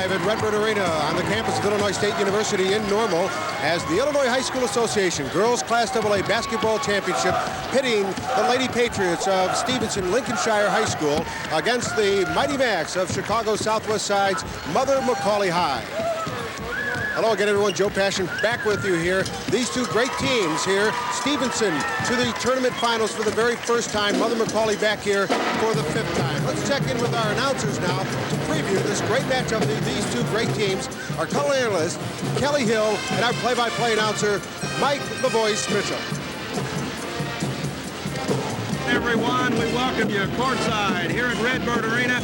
live at Redbird Arena on the campus of Illinois State University in Normal as the Illinois High School Association Girls Class AA Basketball Championship pitting the Lady Patriots of Stevenson Lincolnshire High School against the Mighty Macs of Chicago Southwest Side's Mother McAuley High. Hello again, everyone. Joe Passion back with you here. These two great teams here. Stevenson to the tournament finals for the very first time. Mother McAuley back here for the 5th time. Let's check in with our announcers now to preview this great matchup of these two great teams. Our color analyst, Kelly Hill, and our play-by-play announcer, Mike the Voice Mitchell. Everyone, we welcome you courtside here at Redbird Arena.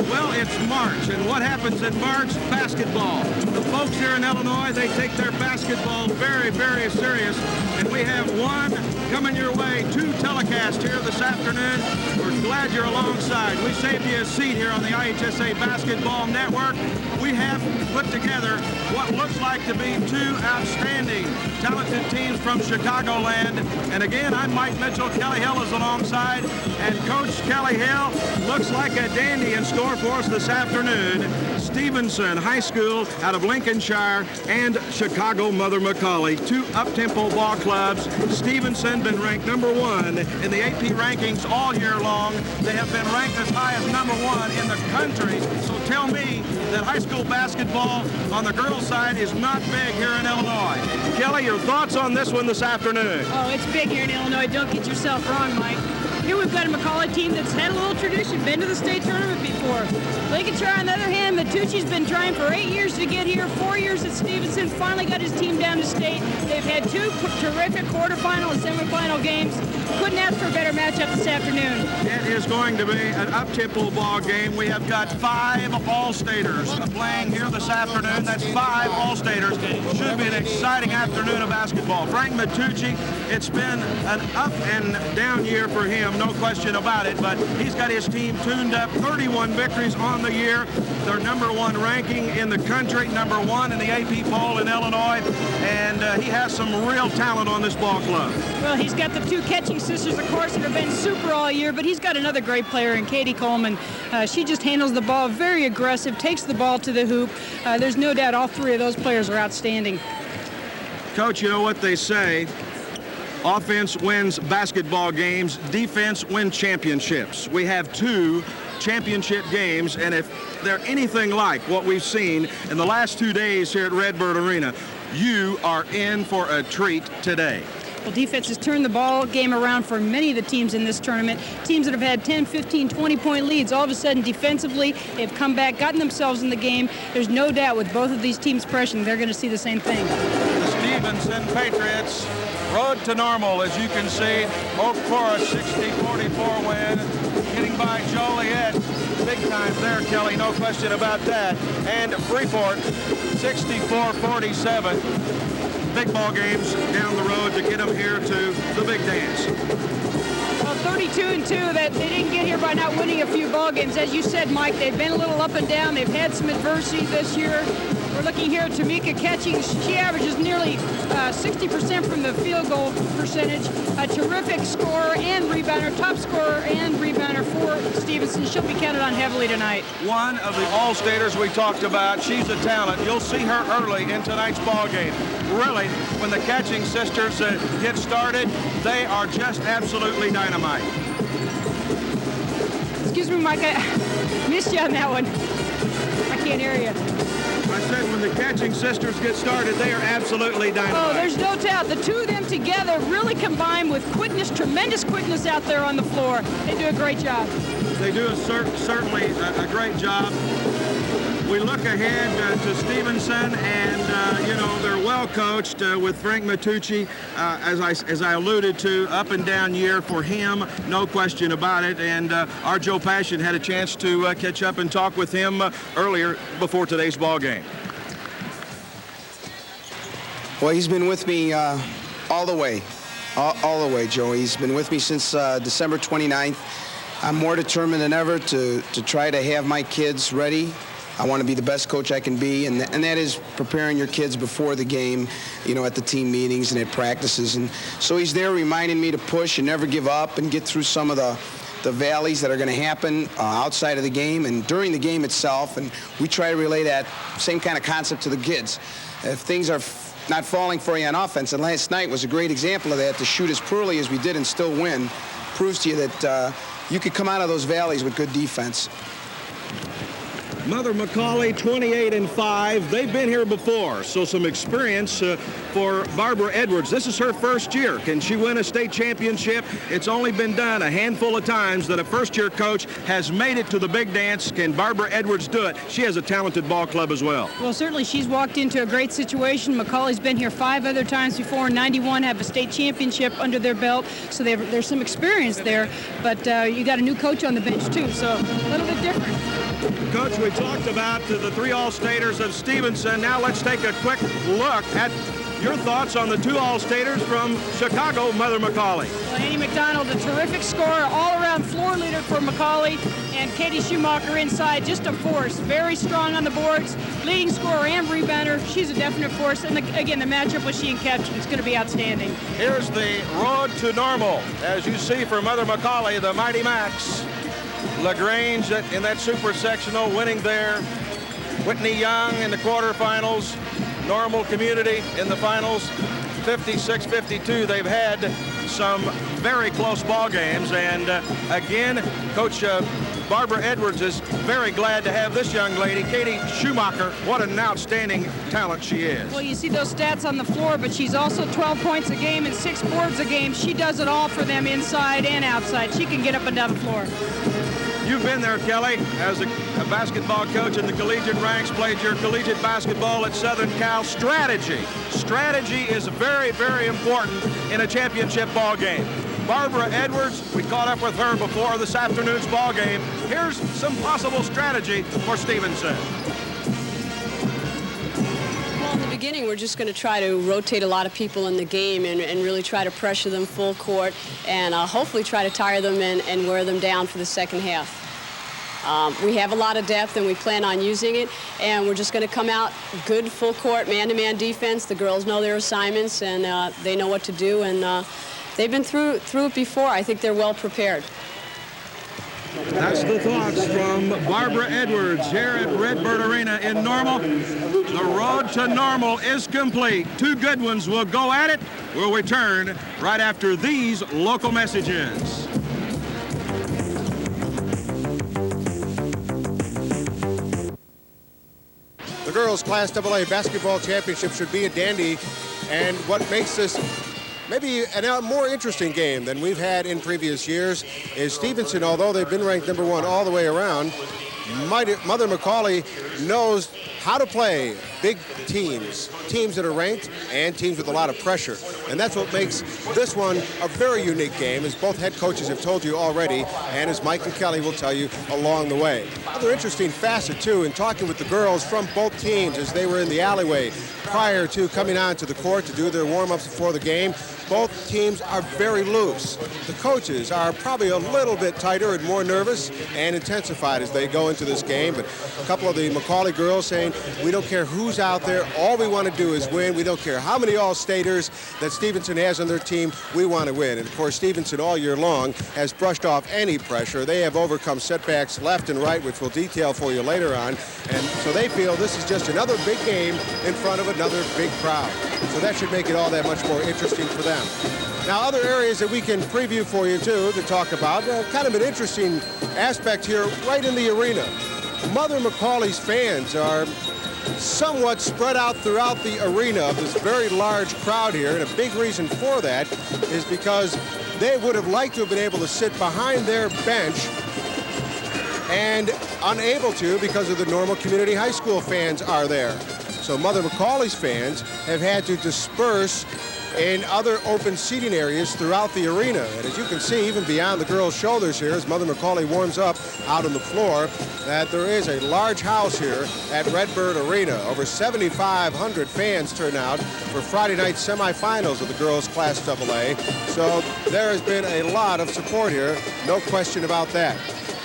Well, it's March, and what happens in March? Basketball. The folks here in Illinois, they take their basketball very, very serious, and we have one coming your way, 2 telecasts here this afternoon. We're glad you're alongside. We saved you a seat here on the IHSA Basketball Network. We have put together what looks like to be 2 outstanding, talented teams from Chicagoland. And again, I'm Mike Mitchell. Kelly Hill is alongside. And Coach Kelly Hill looks like a dandy in store for us this afternoon. Stevenson High School out of Lincolnshire and Chicago Mother McAuley, 2 up-tempo ball clubs. Stevenson been ranked #1 in the AP rankings all year long. They have been ranked as high as #1 in the country. So tell me that high school basketball on the girls' side is not big here in Illinois. Kelly, your thoughts on this one this afternoon? Oh, it's big here in Illinois. Don't get yourself wrong, Mike. Here we've got a McAuley team that's had a little tradition, been to the state tournament before. Lincolnshire, on the other hand, Matucci's been trying for 8 years to get here, 4 years at Stevenson, finally got his team down to state. They've had 2 terrific quarterfinal and semifinal games. Couldn't ask for a better matchup this afternoon. It is going to be an up-tempo ball game. We have got 5 All-Staters playing here this afternoon. That's 5 All-Staters. Should be an exciting afternoon of basketball. Frank Matucci, it's been an up and down year for him, no question about it, but he's got his team tuned up. 31 victories on the year. Their #1 ranking in the country, #1 in the AP poll in Illinois, and he has some real talent on this ball club. Well, he's got the 2 catching sisters, of course, that have been super all year, but he's got another great player in Katie Coleman. She just handles the ball very aggressive, takes the ball to the hoop. There's no doubt all 3 of those players are outstanding. Coach, you know what they say? Offense wins basketball games, defense wins championships. We have 2 championship games, and if they're anything like what we've seen in the last 2 days here at Redbird Arena, you are in for a treat today. Well, defense has turned the ball game around for many of the teams in this tournament. Teams that have had 10, 15, 20-point leads, all of a sudden defensively, they've come back, gotten themselves in the game. There's no doubt with both of these teams pressing, they're going to see the same thing. The Stevenson Patriots, road to normal, as you can see. Hope for a 60-44 win. Getting by Joliet, big time there, Kelly, no question about that. And Freeport, 64-47. Big ball games down the road to get them here to the big dance. Well, 32-2, that they didn't get here by not winning a few ball games. As you said, Mike, they've been a little up and down. They've had some adversity this year. We're looking here at Tamika catching. She averages nearly 60% from the field goal percentage. A terrific scorer and rebounder, top scorer and rebounder for Stevenson. She'll be counted on heavily tonight. One of the All-Staters we talked about. She's a talent. You'll see her early in tonight's ball game. Really, when the catching sisters get started, they are just absolutely dynamite. Excuse me, Mike, I missed you on that one. I can't hear you. I said when the catching sisters get started, they are absolutely dynamite. Oh, there's no doubt. The 2 of them together really combine with quickness, tremendous quickness out there on the floor. They do a great job. They do certainly a great job. We look ahead to Stevenson, and you know, they're well coached with Frank Matucci, as I alluded to, up and down year for him, no question about it. And our Joe Passion had a chance to catch up and talk with him earlier before today's ball game. Well, he's been with me all the way, Joe. He's been with me since December 29th. I'm more determined than ever to try to have my kids ready. I want to be the best coach I can be, and that is preparing your kids before the game, you know, at the team meetings and at practices. And so he's there reminding me to push and never give up and get through some of the the valleys that are going to happen outside of the game and during the game itself, and we try to relay that same kind of concept to the kids. If things are not falling for you on offense, and last night was a great example of that, to shoot as poorly as we did and still win, proves to you that you could come out of those valleys with good defense. Mother McAuley, 28-5. They've been here before, so some experience for Barbara Edwards. This is her first year. Can she win a state championship? It's only been done a handful of times that a first-year coach has made it to the big dance. Can Barbara Edwards do it? She has a talented ball club as well. Well, certainly she's walked into a great situation. McAuley's been here 5 other times before. In 91, have a state championship under their belt, so there's some experience there. But you got a new coach on the bench, too, so a little bit different. Coach, we talked about the 3 All-Staters of Stevenson. Now let's take a quick look at your thoughts on the 2 All-Staters from Chicago, Mother McAuley. Well, Annie McDonald, a terrific scorer, all-around floor leader for McAuley, and Katie Schumacher inside, just a force. Very strong on the boards, leading scorer and rebounder. She's a definite force, and again, the matchup with she and catching is going to be outstanding. Here's the road to normal. As you see for Mother McAuley, the Mighty Macs. LaGrange in that super sectional, winning there. Whitney Young in the quarterfinals. Normal Community in the finals. 56-52. They've had some very close ball games, and again, Coach Barbara Edwards is very glad to have this young lady, Katie Schumacher. What an outstanding talent she is. Well, you see those stats on the floor, but she's also 12 points a game and 6 boards a game. She does it all for them inside and outside. She can get up and down the floor. You've been there, Kelly, as a basketball coach in the collegiate ranks, played your collegiate basketball at Southern Cal. Strategy is very, very important in a championship ball game. Barbara Edwards, we caught up with her before this afternoon's ball game. Here's some possible strategy for Stevenson. Well, in the beginning, we're just going to try to rotate a lot of people in the game and really try to pressure them full court and hopefully try to tire them and wear them down for the second half. We have a lot of depth, and we plan on using it, and we're just going to come out good full court, man-to-man defense. The girls know their assignments, and they know what to do, and they've been through it before. I think they're well prepared. That's the thoughts from Barbara Edwards here at Redbird Arena in Normal. The road to normal is complete. 2 good ones will go at it. We'll return right after these local messages. The girls' Class AA basketball championship should be a dandy, and what makes this maybe a more interesting game than we've had in previous years is Stevenson, although they've been ranked #1 all the way around, Mother McAuley knows how to play big teams that are ranked and teams with a lot of pressure. And that's what makes this one a very unique game, as both head coaches have told you already, and as Mike and Kelly will tell you along the way. Another interesting facet, too, in talking with the girls from both teams as they were in the alleyway prior to coming onto the court to do their warm-ups before the game, both teams are very loose. The coaches are probably a little bit tighter and more nervous and intensified as they go into this game. But a couple of the McAuley girls saying, we don't care who's out there. All we want to do is win. We don't care how many All-Staters that Stevenson has on their team. We want to win. And, of course, Stevenson all year long has brushed off any pressure. They have overcome setbacks left and right, which we'll detail for you later on. And so they feel this is just another big game in front of another big crowd. So that should make it all that much more interesting for them. Now, other areas that we can preview for you, too, to talk about, kind of an interesting aspect here right in the arena. Mother McAuley's fans are somewhat spread out throughout the arena of this very large crowd here, and a big reason for that is because they would have liked to have been able to sit behind their bench and unable to because of the Normal Community High School fans are there. So Mother McAuley's fans have had to disperse in other open seating areas throughout the arena. And as you can see, even beyond the girls' shoulders here, as Mother McAuley warms up out on the floor, that there is a large house here at Redbird Arena. Over 7,500 fans turn out for Friday night semifinals of the girls' Class AA. So there has been a lot of support here, no question about that.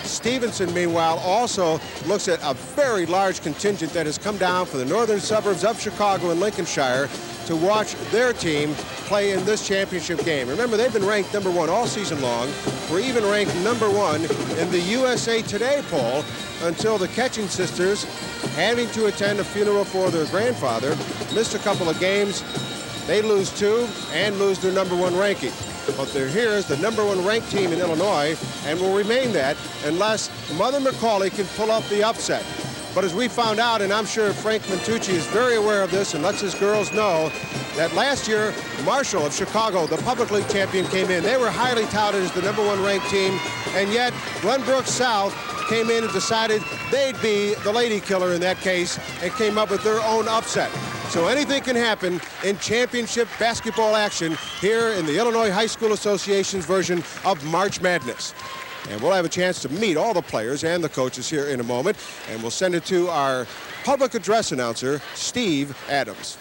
Stevenson, meanwhile, also looks at a very large contingent that has come down from the northern suburbs of Chicago and Lincolnshire to watch their team play in this championship game. Remember, they've been ranked #1 all season long. We're even ranked #1 in the USA Today poll until the Catching sisters, having to attend a funeral for their grandfather, missed a couple of games. They lose 2 and lose their #1 ranking. But they're here as the #1 ranked team in Illinois and will remain that unless Mother McAuley can pull up the upset. But as we found out, and I'm sure Frank Mantucci is very aware of this and lets his girls know, that last year, Marshall of Chicago, the public league champion, came in. They were highly touted as the #1 ranked team, and yet Glenbrook South came in and decided they'd be the lady killer in that case and came up with their own upset. So anything can happen in championship basketball action here in the Illinois High School Association's version of March Madness. And we'll have a chance to meet all the players and the coaches here in a moment, and we'll send it to our public address announcer, Steve Adams.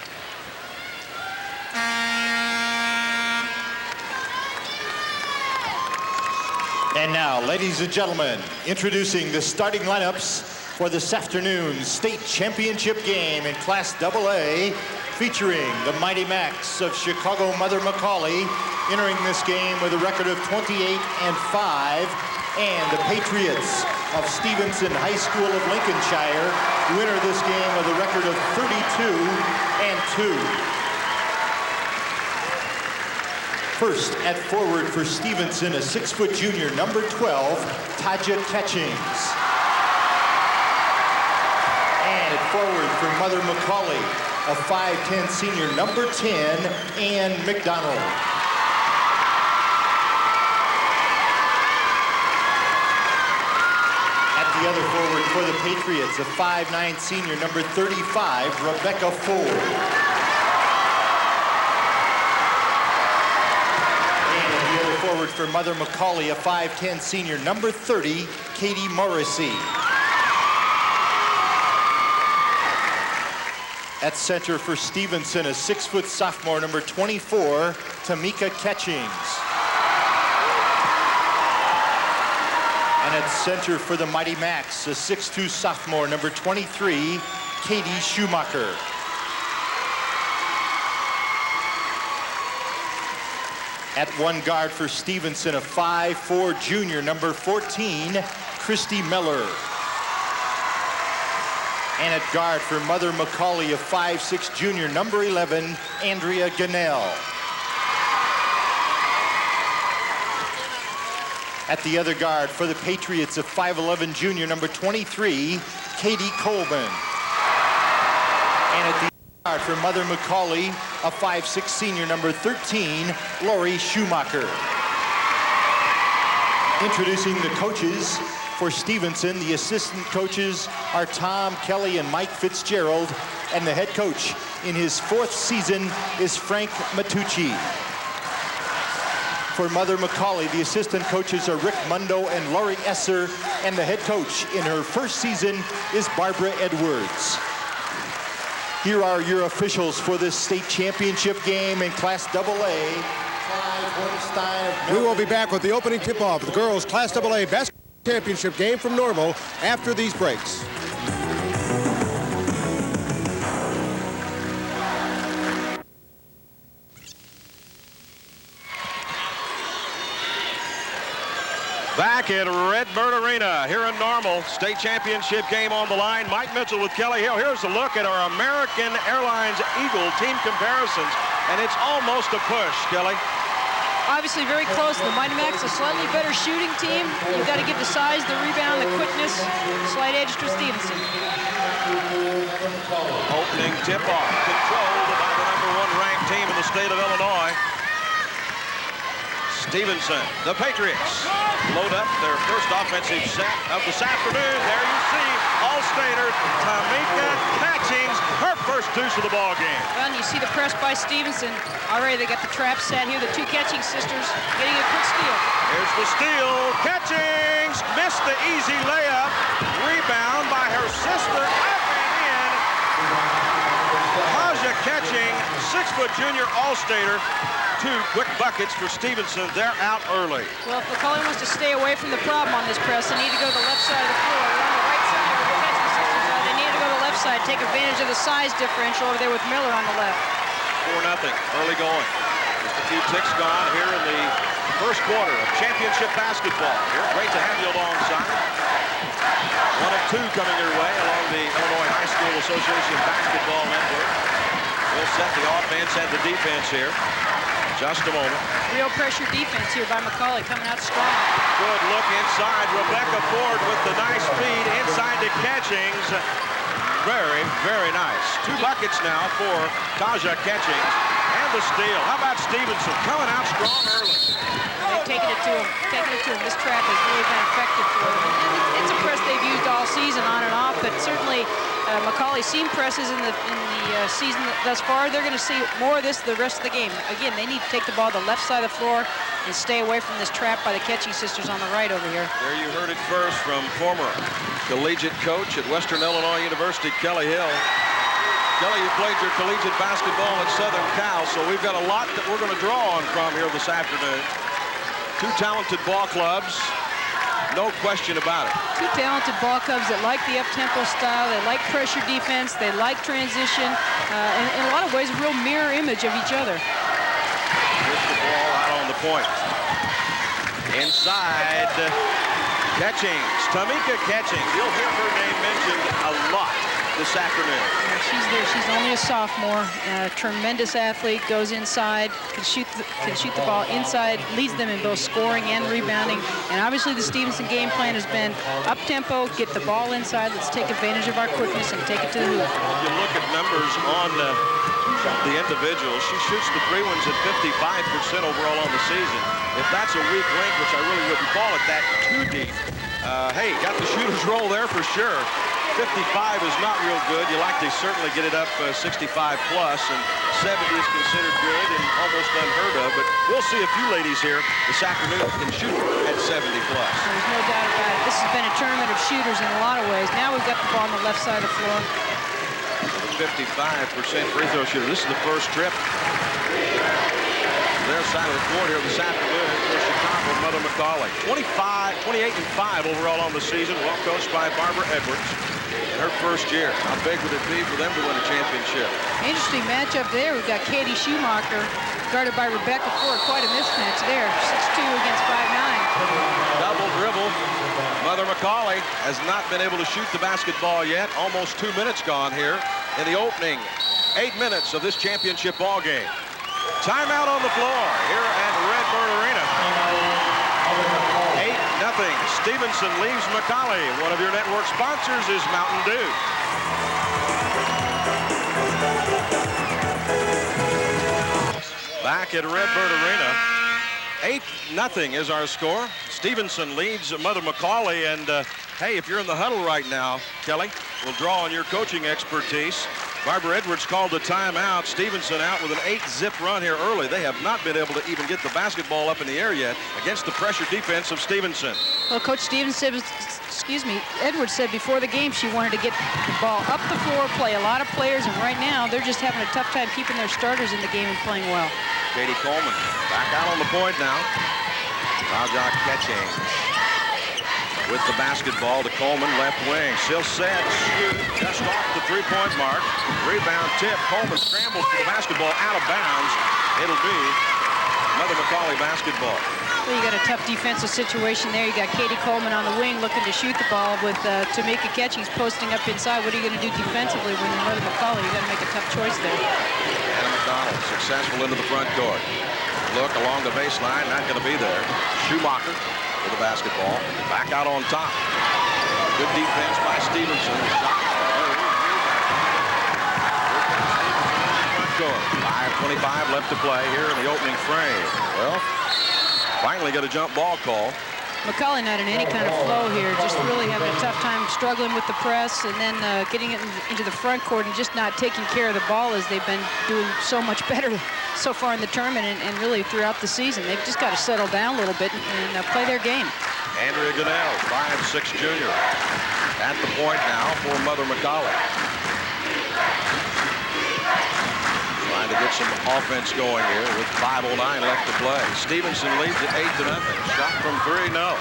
And now, ladies and gentlemen, introducing the starting lineups for this afternoon's state championship game in Class AA, featuring the Mighty Macs of Chicago Mother McAuley, entering this game with a record of 28-5, and the Patriots of Stevenson High School of Lincolnshire, who enter this game with a record of 32-2. First at forward for Stevenson, a 6-foot junior, #12, Taja Catchings. And at forward for Mother McAuley, a 5'10 senior, #10, Ann McDonald. At the other forward for the Patriots, a 5'9 senior, #35, Rebecca Ford. Forward for Mother McAuley, a 5'10 senior, #30, Katie Morrissey. At center for Stevenson, a 6-foot sophomore, #24, Tamika Catchings. And at center for the Mighty Macs, a 6'2 sophomore, #23, Katie Schumacher. At one guard for Stevenson, a 5'4 junior, #14, Christy Miller. And at guard for Mother McAuley, a 5'6 junior, #11, Andrea Gannell. At the other guard for the Patriots, a 5'11 junior, #23, Katie Colvin. And at the guard for Mother McAuley, a 5'6 senior, #13, Lori Schumacher. Introducing the coaches for Stevenson, the assistant coaches are Tom Kelly and Mike Fitzgerald, and the head coach in his 4th season is Frank Mantucci. For Mother McAuley, the assistant coaches are Rick Mundo and Laurie Esser, and the head coach in her 1st season is Barbara Edwards. Here are your officials for this state championship game in Class AA. We will be back with the opening tip-off of the girls' Class AA basketball championship game from Normal after these breaks. Back at Redbird Arena here in Normal, state championship game on the line. Mike Mitchell with Kelly Hill. Here's a look at our American Airlines Eagle team comparisons, and it's almost a push, Kelly. Obviously very close. The Mighty Macs, a slightly better shooting team. You've got to give the size, the rebound, the quickness, slight edge to Stevenson. Opening tip-off, controlled by the #1 ranked team in the state of Illinois. Stevenson, the Patriots, load up their first offensive set of this afternoon. There you see All-Stater Tamika Catchings, her first deuce of the ball game. Well, and you see the press by Stevenson. Already they got the trap set here. The 2 Catching sisters getting a quick steal. Here's the steal. Catchings missed the easy layup. Rebound by her sister. Up and in. Taja Catching, 6-foot junior All-Stater. 2 quick buckets for Stevenson. They're out early. Well, if McAuley wants to stay away from the problem on this press, they need to go to the left side of the floor. They're on the right side where the Catching sisters are. They need to go to the left side, take advantage of the size differential over there with Miller on the left. 4-0. Early going. Just a few ticks gone here in the first quarter of championship basketball. Here, great to have you alongside. 1 of 2 coming your way along the Illinois High School Association Basketball Network. We'll set the offense and the defense here. Just a moment. Real pressure defense here by McAuley, coming out strong. Good look inside. Rebecca Ford with the nice feed inside to Catchings. Very, very nice. 2 buckets now for Taja Catchings. And the steal. How about Stevenson coming out strong early? They've taken it to him. This trap has really been effective for them. It's a press they've used all season on and off, but certainly McAuley's seen presses in the season thus far. They're going to see more of this the rest of the game. Again, they need to take the ball to the left side of the floor and stay away from this trap by the Catching sisters on the right over here. There you heard it first from former collegiate coach at Western Illinois University, Kelly Hill. Kelly, you played your collegiate basketball at Southern Cal, so we've got a lot that we're going to draw on from here this afternoon. 2 talented ball clubs, no question about it. 2 talented ball clubs that like the up-tempo style, they like pressure defense, they like transition, and in a lot of ways a real mirror image of each other. Here's the ball out on the point. Inside, Catchings, Tamika Catchings. You'll hear her name mentioned a lot this afternoon. She's there. She's only a sophomore. Tremendous athlete. Goes inside. Can shoot the ball inside. Leads them in both scoring and rebounding. And obviously the Stevenson game plan has been up tempo, get the ball inside. Let's take advantage of our quickness and take it to the hoop. If you look at numbers on the individuals, she shoots the 3 ones at 55% overall on the season. If that's a weak link, which I really wouldn't call it that too deep, hey, got the shooter's roll there for sure. 55 is not real good. You like to certainly get it up 65 plus, and 70 is considered good and almost unheard of. But we'll see a few ladies here this afternoon can shoot at 70 plus. There's no doubt about it. This has been a tournament of shooters in a lot of ways. Now we've got the ball on the left side of the floor. 55% free throw shooter. This is the first trip. Their side of the court here this afternoon for Chicago, Mother McAuley. 28-5 overall on the season. Well coached by Barbara Edwards in her first year. How big would it be for them to win a championship? Interesting matchup there. We've got Katie Schumacher guarded by Rebecca Ford. Quite a mismatch there. 6'2" against 5'9". Double dribble. Mother McAuley has not been able to shoot the basketball yet. Almost 2 minutes gone here in the opening 8 minutes of this championship ball game. Timeout on the floor here at Redbird Arena. 8-0. Stevenson leaves McAuley. One of your network sponsors is Mountain Dew. Back at Redbird Arena. 8-0 is our score. Stevenson leads Mother McAuley, and hey, if you're in the huddle right now, Kelly, we'll draw on your coaching expertise. Barbara Edwards called a timeout. Stevenson out with an 8-zip run here early. They have not been able to even get the basketball up in the air yet against the pressure defense of Stevenson. Well, Coach Stevenson, Edwards said before the game she wanted to get the ball up the floor, play a lot of players, and right now they're just having a tough time keeping their starters in the game and playing well. Katie Coleman back out on the point now. Taja Catchings with the basketball to Coleman, left wing. She'll set, shoot, just off the 3-point mark. Rebound tip. Coleman scrambles for the basketball out of bounds. It'll be Mother McAuley basketball. Well, you got a tough defensive situation there. You got Katie Coleman on the wing looking to shoot the ball with Tamika Catchings posting up inside. What are you going to do defensively when you're Mother McAuley? You got to make a tough choice there. Anna McDonald successful into the front court. Look along the baseline, not going to be there. Schumacher with the basketball. Back out on top. Good defense by Stevenson. Shot. 5:25 left to play here in the opening frame. Well, finally got a jump ball call. McAuley not in any kind of flow here, just really having a tough time struggling with the press and then getting it into the front court and just not taking care of the ball as they've been doing so much better so far in the tournament and really throughout the season. They've just got to settle down a little bit and play their game. Andrea Gunnell, 5'6" junior, at the point now for Mother McAuley. Trying to get some offense going here with 5:09 left to play. Stevenson leads at 8-0. Shot from 3, no.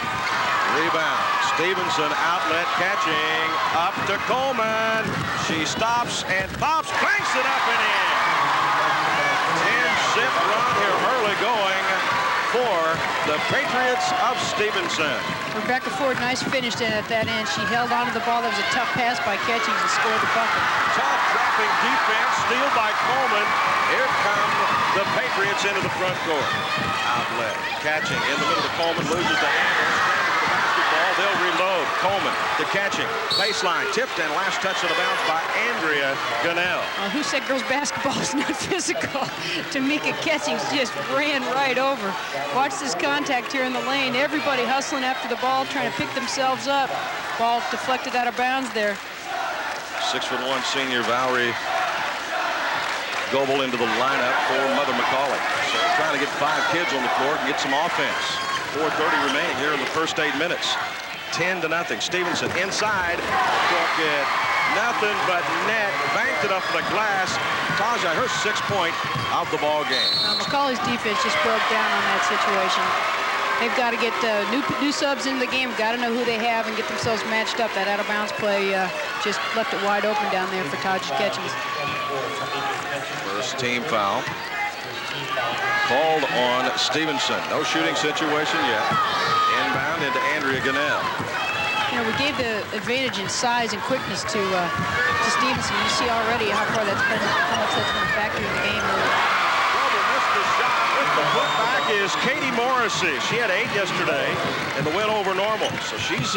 Rebound. Stevenson outlet catching up to Coleman. She stops and pops, cranks it up and in. set run here early going for the Patriots of Stevenson. Rebecca Ford, nice finish at that end. She held onto the ball. That was a tough pass by Catchings and scored the bucket. Tough dropping defense, steal by Coleman. Here come the Patriots into the front court. Outlet, Catching in the middle of Coleman, loses the handle. They'll reload. Coleman to Catching. Baseline tipped and last touch of the bounce by Andrea Gunnell. Who said girls basketball is not physical? Tamika Catchings just ran right over. Watch this contact here in the lane. Everybody hustling after the ball, trying to pick themselves up. Ball deflected out of bounds there. 6'1" senior Valerie Goebel into the lineup for Mother McAuley. So trying to get 5 kids on the court and get some offense. 4:30 remaining here in the first 8 minutes. 10-0. Stevenson inside. Took it. Nothing but net. Banked it up the glass. Taja, her 6th point of the ball game. McAuley's defense just broke down on that situation. They've got to get new subs into the game. Got to know who they have and get themselves matched up. That out-of-bounds play just left it wide open down there for Taja Catchings. First team foul. Called on Stevenson. No shooting situation yet. Inbound into Andrea Gunnell. You know, we gave the advantage in size and quickness to Stevenson. You see already how much that's been a factor in the game. Missed the shot. With the putback is Katie Morrissey. She had 8 yesterday in the win over normal. So she's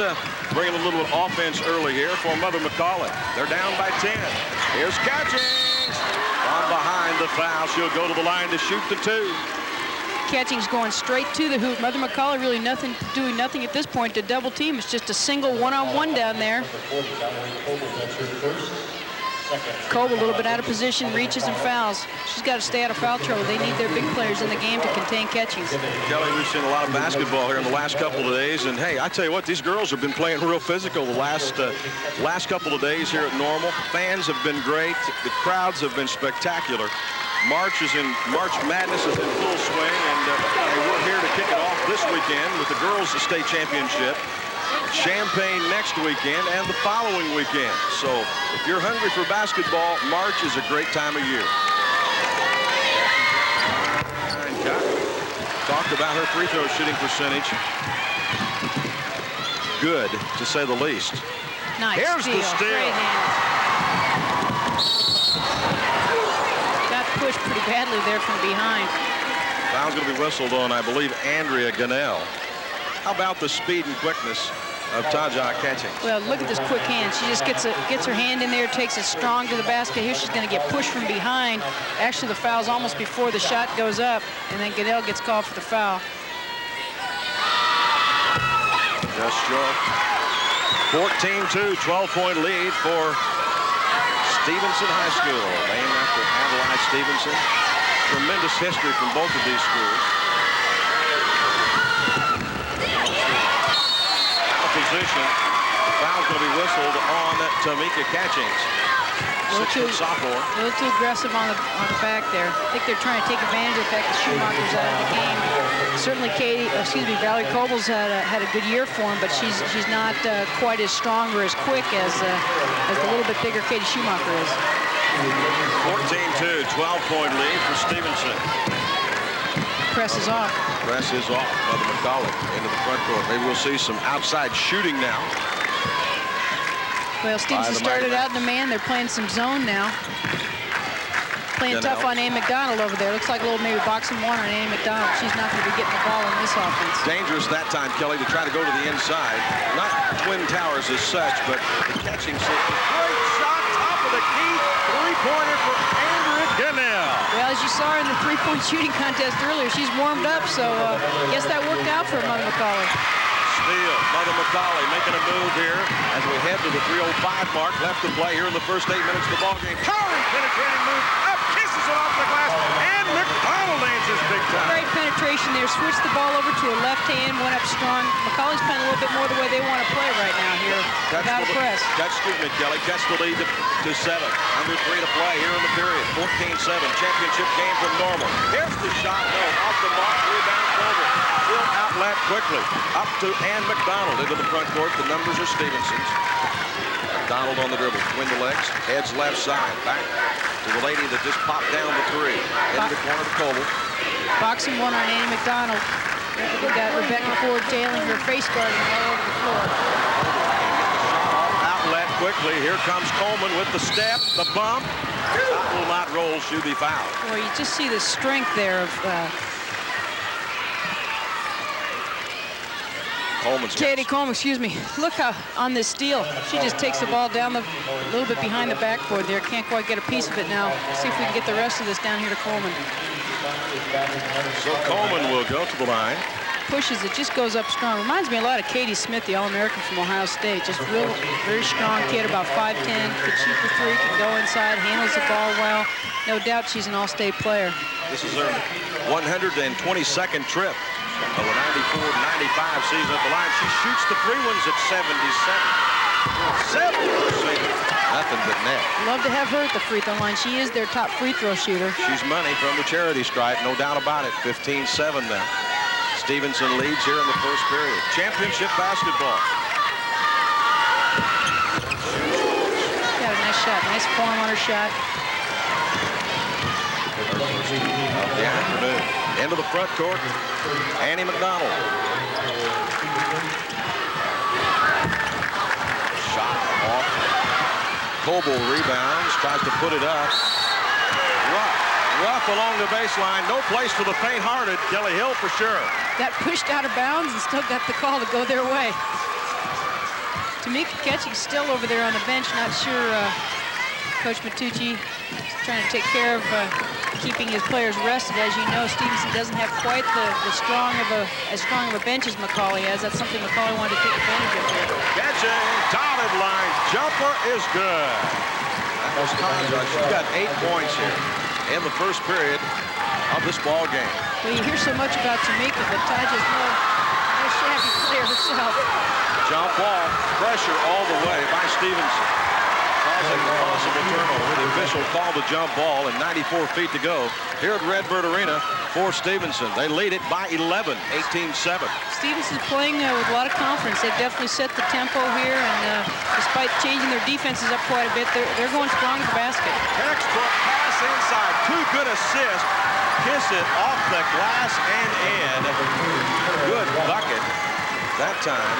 bringing a little offense early here for Mother McAuley. They're down by 10. Here's Catchings. From behind the foul, she'll go to the line to shoot the 2. Catchings going straight to the hoop. Mother McAuley really doing nothing at this point to double team. It's just a single one-on-one down there. Cole a little bit out of position, reaches and fouls. She's got to stay out of foul trouble. They need their big players in the game to contain Catchings. Kelly, we've seen a lot of basketball here in the last couple of days, and hey, I tell you what, these girls have been playing real physical the last couple of days here at Normal. Fans have been great. The crowds have been spectacular. March Madness is in full swing, and we're here to kick it off this weekend with the girls' state championship. Champaign next weekend and the following weekend. So if you're hungry for basketball, March is a great time of year. Talked about her free throw shooting percentage. Good, to say the least. Nice. Here's the steal. Great hands. Got pushed pretty badly there from behind. Foul's going to be whistled on, I believe, Andrea Gunnell. How about the speed and quickness of Taja Catchings? Well, look at this quick hand. She just gets her hand in there, takes it strong to the basket. Here she's going to get pushed from behind. Actually, the foul's almost before the shot goes up, and then Gunnell gets called for the foul. Just short. 14-2, 12-point lead for Stevenson High School, named after Adelaide Stevenson. Tremendous history from both of these schools. Position. The foul's going to be whistled on Tamika Catchings. 6-foot sophomore. A little too aggressive on the back there. I think they're trying to take advantage of the fact that Schumacher's out of the game. Certainly, Valerie Cobles had a good year for him, but she's not quite as strong or as quick as the little bit bigger Katie Schumacher is. 14-2, 12-point lead for Stevenson. Press is off. Press is off. Mother McAuley into the front court. Maybe we'll see some outside shooting now. Well, Stevenson started out in the man. They're playing some zone now. Playing tough on Ann McDonald over there. Looks like a little maybe boxing one on Ann McDonald. She's not going to be getting the ball in this offense. Dangerous that time, Kelly, to try to go to the inside. Not Twin Towers as such, but the catching system. Great shot, top of the key. Three-pointer for Andrea Gunnell. Well, as you saw her in the three-point shooting contest earlier, she's warmed up, so I guess that worked out for Mother McAuley. Steal. Mother McAuley making a move here as we head to the 3:05 mark. Left to play here in the first 8 minutes of the ball game. Powering penetrating move. Up, kisses it off the glass. And McDonald answers big time. Great penetration there. Switched the ball over to her left hand. Went up strong. McAuley's playing a little bit more the way they want to play right now here. Without a press. Excuse me, Kelly. Cuts the lead to 7. Under 3 to play here in the period. 14-7. Championship game from Normal. Here's the shot. No, off the mark. Rebound Clover. Will outlet quickly. Up to Ann McDonald into the front court. The numbers are Stevenson's. McDonald on the dribble. Between the legs. Heads left side. Back to the lady that just popped down the three. Into the corner to Coble. Boxing one on Annie McDonald. We got Rebecca Ford tailing her face guarding all over the floor. Outlet quickly. Here comes Coleman with the step, the bump. Shot will not roll. Should be fouled. Boy, you just see the strength there of Katie Coleman, excuse me. Look how on this steal, she just takes the ball down a little bit behind the backboard there. Can't quite get a piece of it now. See if we can get the rest of this down here to Coleman. So Coleman will go to the line. Pushes it, just goes up strong. Reminds me a lot of Katie Smith, the All-American from Ohio State. Just real, very strong kid, about 5'10", could shoot for three, could go inside, handles the ball well. No doubt she's an All-State player. This is her 122nd trip of the 94-95 season at the line. She shoots the free ones at 77%. Nothing but net. Love to have her at the free throw line. She is their top free throw shooter. She's money from the charity stripe, no doubt about it. 15-7 now. Stevenson leads here in the first period. Championship basketball. Got a nice shot. Nice form on her shot. Of the afternoon. Into the front court, Annie McDonald. Shot off. Coble rebounds, tries to put it up. Rough along the baseline. No place for the faint-hearted. Kelly Hill for sure. Got pushed out of bounds and still got the call to go their way. Tamika Ketching's still over there on the bench. Not sure Coach Matucci is trying to take care of keeping his players rested. As you know, Stevenson doesn't have quite as strong of a bench as McAuley has. That's something McAuley wanted to take advantage of here. Ketching, dotted line, jumper is good. That was Conrad. She's got 8 points here in the first period of this ball game. Well, you hear so much about Tamika, but Taja's no shabby player herself. Jump ball, pressure all the way by Stevenson. Causing the possible turnover. The official called the jump ball and 94 feet to go here at Redbird Arena for Stevenson. They lead it by 11, 18-7. Stevenson's playing with a lot of confidence. They've definitely set the tempo here, and despite changing their defenses up quite a bit, they're going strong at the basket. Textbook pass inside. 2 good assists. Kiss it off the glass and in. Good bucket that time.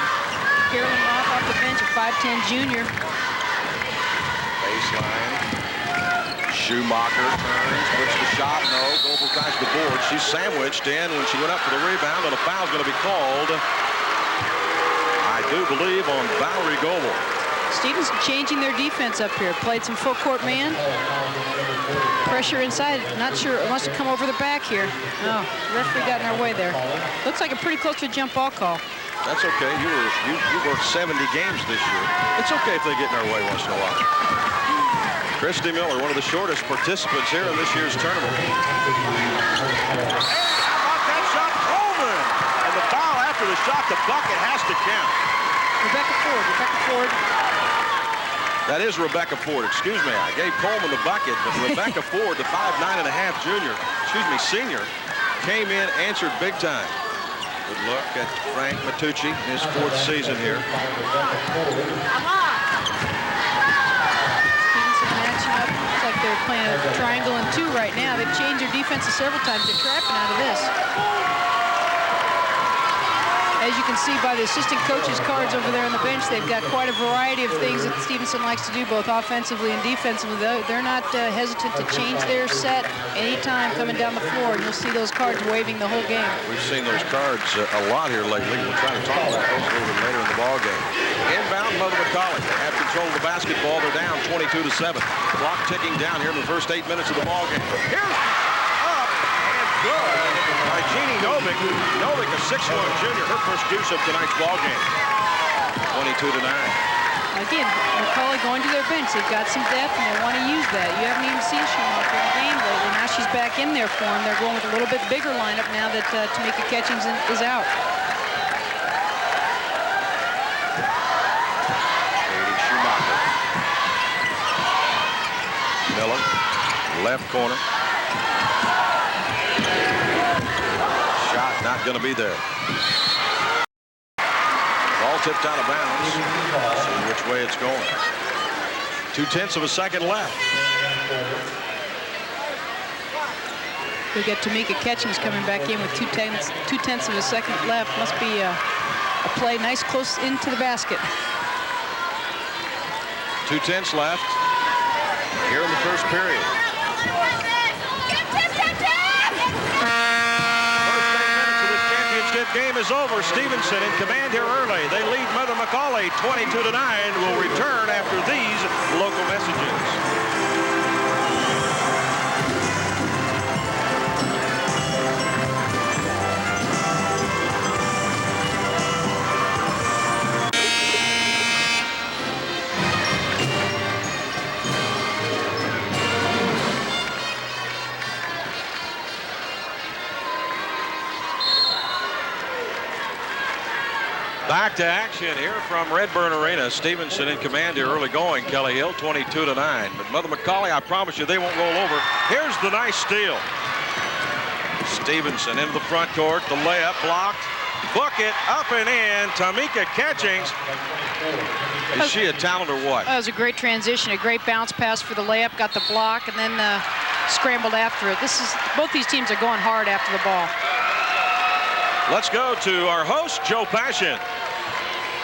Carolyn Roth off the bench, a 5'10" junior. Baseline. Schumacher turns, puts the shot. No, Goebel tries the board. She's sandwiched in when she went up for the rebound, and a foul's going to be called, I do believe, on Valerie Goebel. Stevenson changing their defense up here. Played some full court man. Pressure inside. Not sure. It wants to come over the back here. Oh, the referee got in our way there. Looks like a pretty close to a jump ball call. That's okay. You worked 70 games this year. It's okay if they get in our way once in a while. Christy Miller, one of the shortest participants here in this year's tournament. And how about that shot? Coleman! And the foul after the shot, the bucket has to count. Rebecca Ford. That is Rebecca Ford. Excuse me. I gave Coleman the bucket, but Rebecca Ford, the 5'9.5" senior, came in, answered big time. Good look at Frank Matucci in his 4th season here. Stevenson matching up. Looks like they're playing a triangle and 2 right now. They've changed their defenses several times. They're trapping out of this. As you can see by the assistant coach's cards over there on the bench, they've got quite a variety of things that Stevenson likes to do, both offensively and defensively. They're not hesitant to change their set anytime coming down the floor, and you'll see those cards waving the whole game. We've seen those cards a lot here lately. We'll try to talk about those a little bit later in the ball game. Inbound, Mother McAuley. They have control of the basketball. They're down 22-7. Clock ticking down here in the first 8 minutes of the ball game. Here's up and good by Jeannie Novick. Novick, a 6'1" junior, her first deuce of tonight's ball game. 22-9. Again, McAuley going to their bench. They've got some depth, and they want to use that. You haven't even seen Schumacher in the game lately. Now she's back in there for them. They're going with a little bit bigger lineup now that Tamika Ketchings is out. Katie Schumacher. Miller, left corner. Shot not going to be there. Ball tipped out of bounds. See which way it's going. 0.2 of a second left. We got Tamika Catchings coming back in with two-tenths of a second left. Must be a play nice close into the basket. 2:10 left here in the first period. First 10 minutes of this championship game is over. Stevenson in command here early. They lead Mother McAuley 22-9. Will return after these local messages. Back to action here from Redburn Arena. Stevenson in command here early going. Kelly Hill 22-9. But Mother McAuley, I promise you, they won't roll over. Here's the nice steal. Stevenson into the front court. The layup blocked. Bucket up and in. Tamika Catchings. Is she a talent or what? That was a great transition, a great bounce pass for the layup. Got the block and then scrambled after it. Both these teams are going hard after the ball. Let's go to our host, Joe Passion.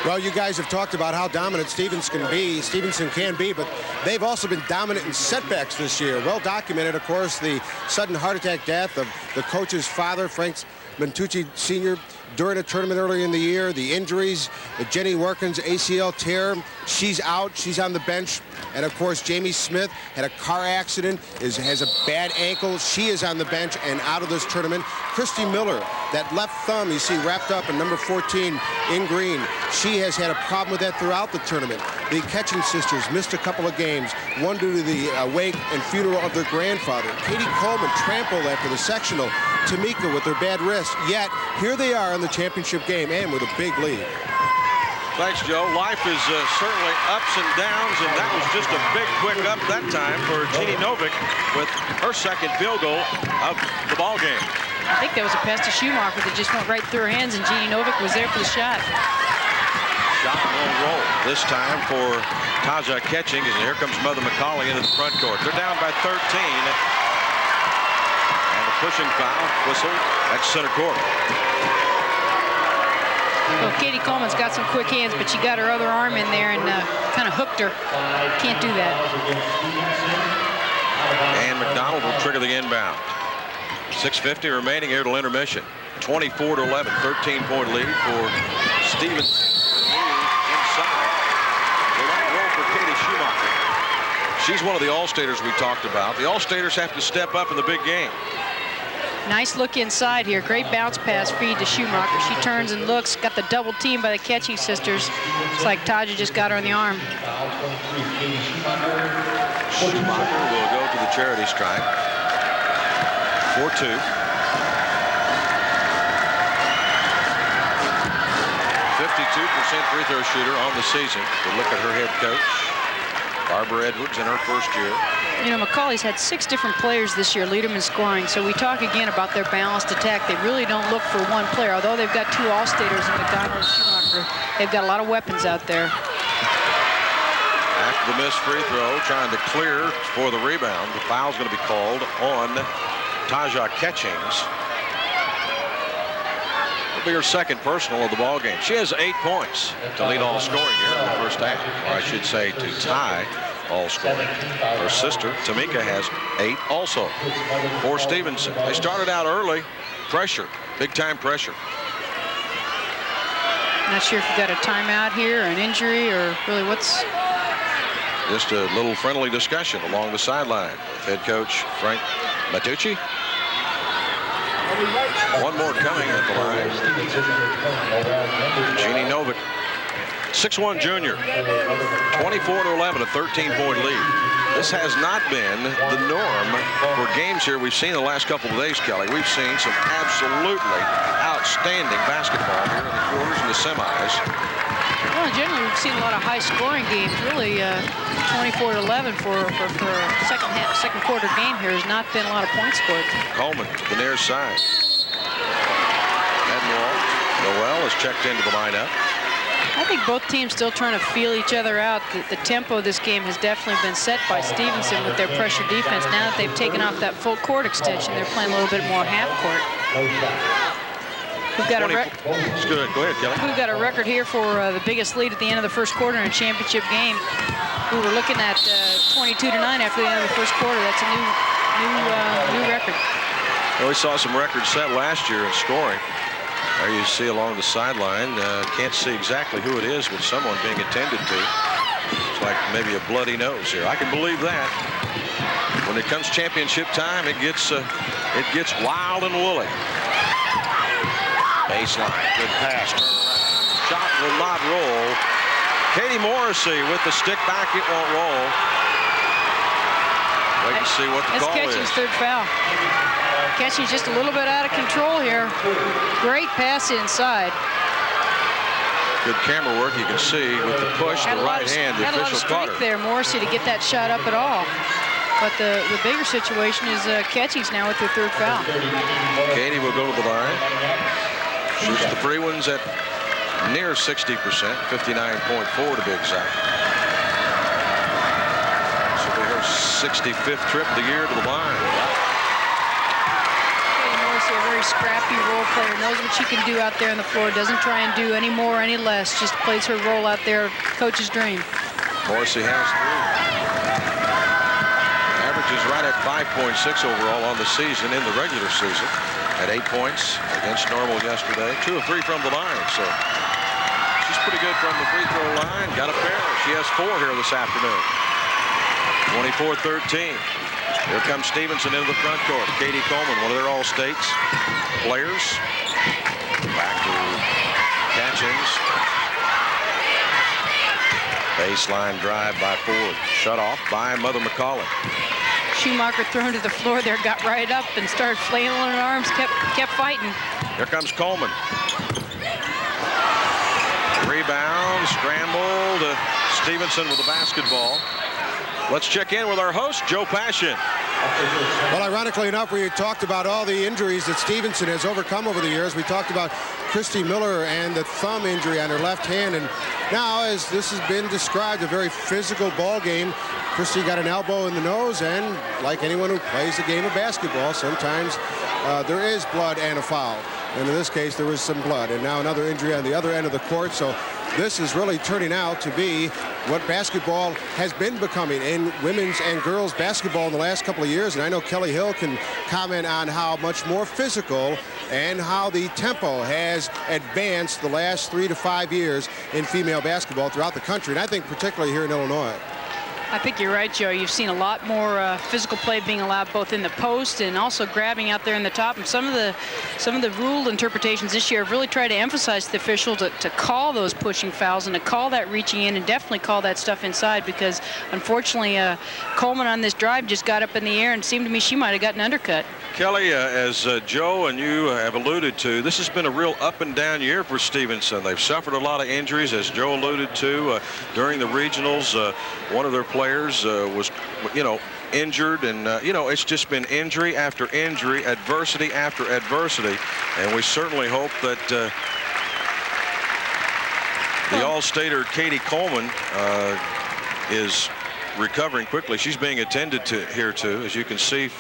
Well, you guys have talked about how dominant Stevenson can be, but they've also been dominant in setbacks this year. Well documented, of course, the sudden heart attack death of the coach's father, Frank Mantucci Sr., during a tournament earlier in the year. The injuries, Jenny Workins ACL tear, she's out, she's on the bench. And of course, Jamie Smith had a car accident, has a bad ankle. She is on the bench and out of this tournament. Christy Miller, that left thumb you see wrapped up in number 14 in green. She has had a problem with that throughout the tournament. The Catching sisters missed a couple of games, one due to the wake and funeral of their grandfather. Katie Coleman trampled after the sectional. Tamika with their bad wrist. Yet, here they are in the championship game and with a big lead. Thanks, Joe. Life is certainly ups and downs, and that was just a big, quick up that time for Jeannie Novick with her second field goal of the ball game. I think that was a pass to Schumacher that just went right through her hands, and Jeannie Novick was there for the shot. Shot won't roll this time for Taja Catching, and here comes Mother McAuley into the front court. They're down by 13. And a pushing foul whistle at center court. Well, Katie Coleman's got some quick hands, but she got her other arm in there and kind of hooked her. Can't do that. And McDonald will trigger the inbound. 6:50 remaining here till intermission. 24-11, 13-point lead for Stevenson. Inside. The right roll for Katie Schumacher. She's one of the All-Staters we talked about. The All-Staters have to step up in the big game. Nice look inside here. Great bounce pass feed to Schumacher. She turns and looks. Got the double team by the Catching sisters. It's like Taja just got her in the arm. Schumacher will go to the charity stripe. 4-2. 52% free throw shooter on the season. We'll look at her head coach, Barbara Edwards, in her first year. You know, McAuley's had 6 different players this year lead them in scoring. So we talk again about their balanced attack. They really don't look for one player. Although they've got 2 All-Staters in McDonald and Schumacher, they've got a lot of weapons out there. After the missed free throw, trying to clear for the rebound. The foul's going to be called on Taja Catchings. It'll be her second personal of the ball game. She has 8 points to lead all scoring here in the first half. Or I should say to tie all scoring. Her sister, Tamika, has 8 also for Stevenson. They started out early. Pressure, big time pressure. Not sure if you got a timeout here or an injury or really what's... Just a little friendly discussion along the sideline with head coach Frank Mantucci. One more coming at the line. Jeannie Novick, 6'1" junior, 24-11, a 13-point lead. This has not been the norm for games here we've seen the last couple of days, Kelly. We've seen some absolutely outstanding basketball here in the quarters and the semis. Well, generally, we've seen a lot of high-scoring games. Really, 24-11 for a second quarter game here has not been a lot of points scored. Coleman to the near side. And Noel is checked into the lineup. I think both teams still trying to feel each other out. The tempo of this game has definitely been set by Stevenson with their pressure defense. Now that they've taken off that full court extension, they're playing a little bit more half court. We've got a Good. Go ahead, Kelly. We've got a record here for the biggest lead at the end of the first quarter in a championship game. We were looking at 22-9 after the end of the first quarter. That's a new record. Well, we saw some records set last year in scoring. There you see along the sideline. Can't see exactly who it is, but someone being attended to. It's like maybe a bloody nose here. I can believe that. When it comes championship time, it gets wild and woolly. Baseline, good pass. Shot will not roll. Katie Morrissey with the stick back, it won't roll. Wait and see what the call is. That's Ketching's third foul. Ketching's just a little bit out of control here. Great pass inside. Good camera work. You can see with the push, the right hand, the official caught her. There, Morrissey, to get that shot up at all. But the bigger situation is Ketching's now with their third foul. Katie will go to the line. Shoots the free ones at near 60%, 59.4 to be exact. This will be her 65th trip of the year to the line. Katie Morrissey, a very scrappy role player, knows what she can do out there on the floor, doesn't try and do any more, any less, just plays her role out there, coach's dream. Morrissey has 3. Averages right at 5.6 overall on the season in the regular season. At 8 points against normal yesterday. 2 of 3 from the line, so she's pretty good from the free throw line. Got a pair. She has 4 here this afternoon. 24-13. Here comes Stevenson into the front court. Katie Coleman, one of their All-States players. Back to Catchings. Baseline drive by Ford. Shut off by Mother McAuley. Schumacher thrown to the floor there, got right up and started flailing her arms, kept fighting. Here comes Coleman. Rebound, scrambled. Stevenson with the basketball. Let's check in with our host, Joe Passion. Well, ironically enough, we talked about all the injuries that Stevenson has overcome over the years. We talked about Christy Miller and the thumb injury on her left hand. And now, as this has been described, a very physical ball game. Christy got an elbow in the nose, and like anyone who plays the game of basketball, sometimes there is blood and a foul. And in this case, there was some blood. And now another injury on the other end of the court. So this is really turning out to be what basketball has been becoming in women's and girls basketball in the last couple of years. And I know Kelly Hill can comment on how much more physical and how the tempo has advanced the last 3 to 5 years in female basketball throughout the country, and I think particularly here in Illinois. I think you're right, Joe. You've seen a lot more physical play being allowed both in the post and also grabbing out there in the top. And some of the rule interpretations this year have really tried to emphasize the official to call those pushing fouls and to call that reaching in and definitely call that stuff inside, because unfortunately Coleman on this drive just got up in the air and seemed to me she might have gotten undercut. Kelly, as Joe and you have alluded to, this has been a real up and down year for Stevenson. They've suffered a lot of injuries, as Joe alluded to during the regionals. One of their players was, injured, and it's just been injury after injury, adversity after adversity, and we certainly hope that the All-Stater Katie Coleman is recovering quickly. She's being attended to here too, as you can see.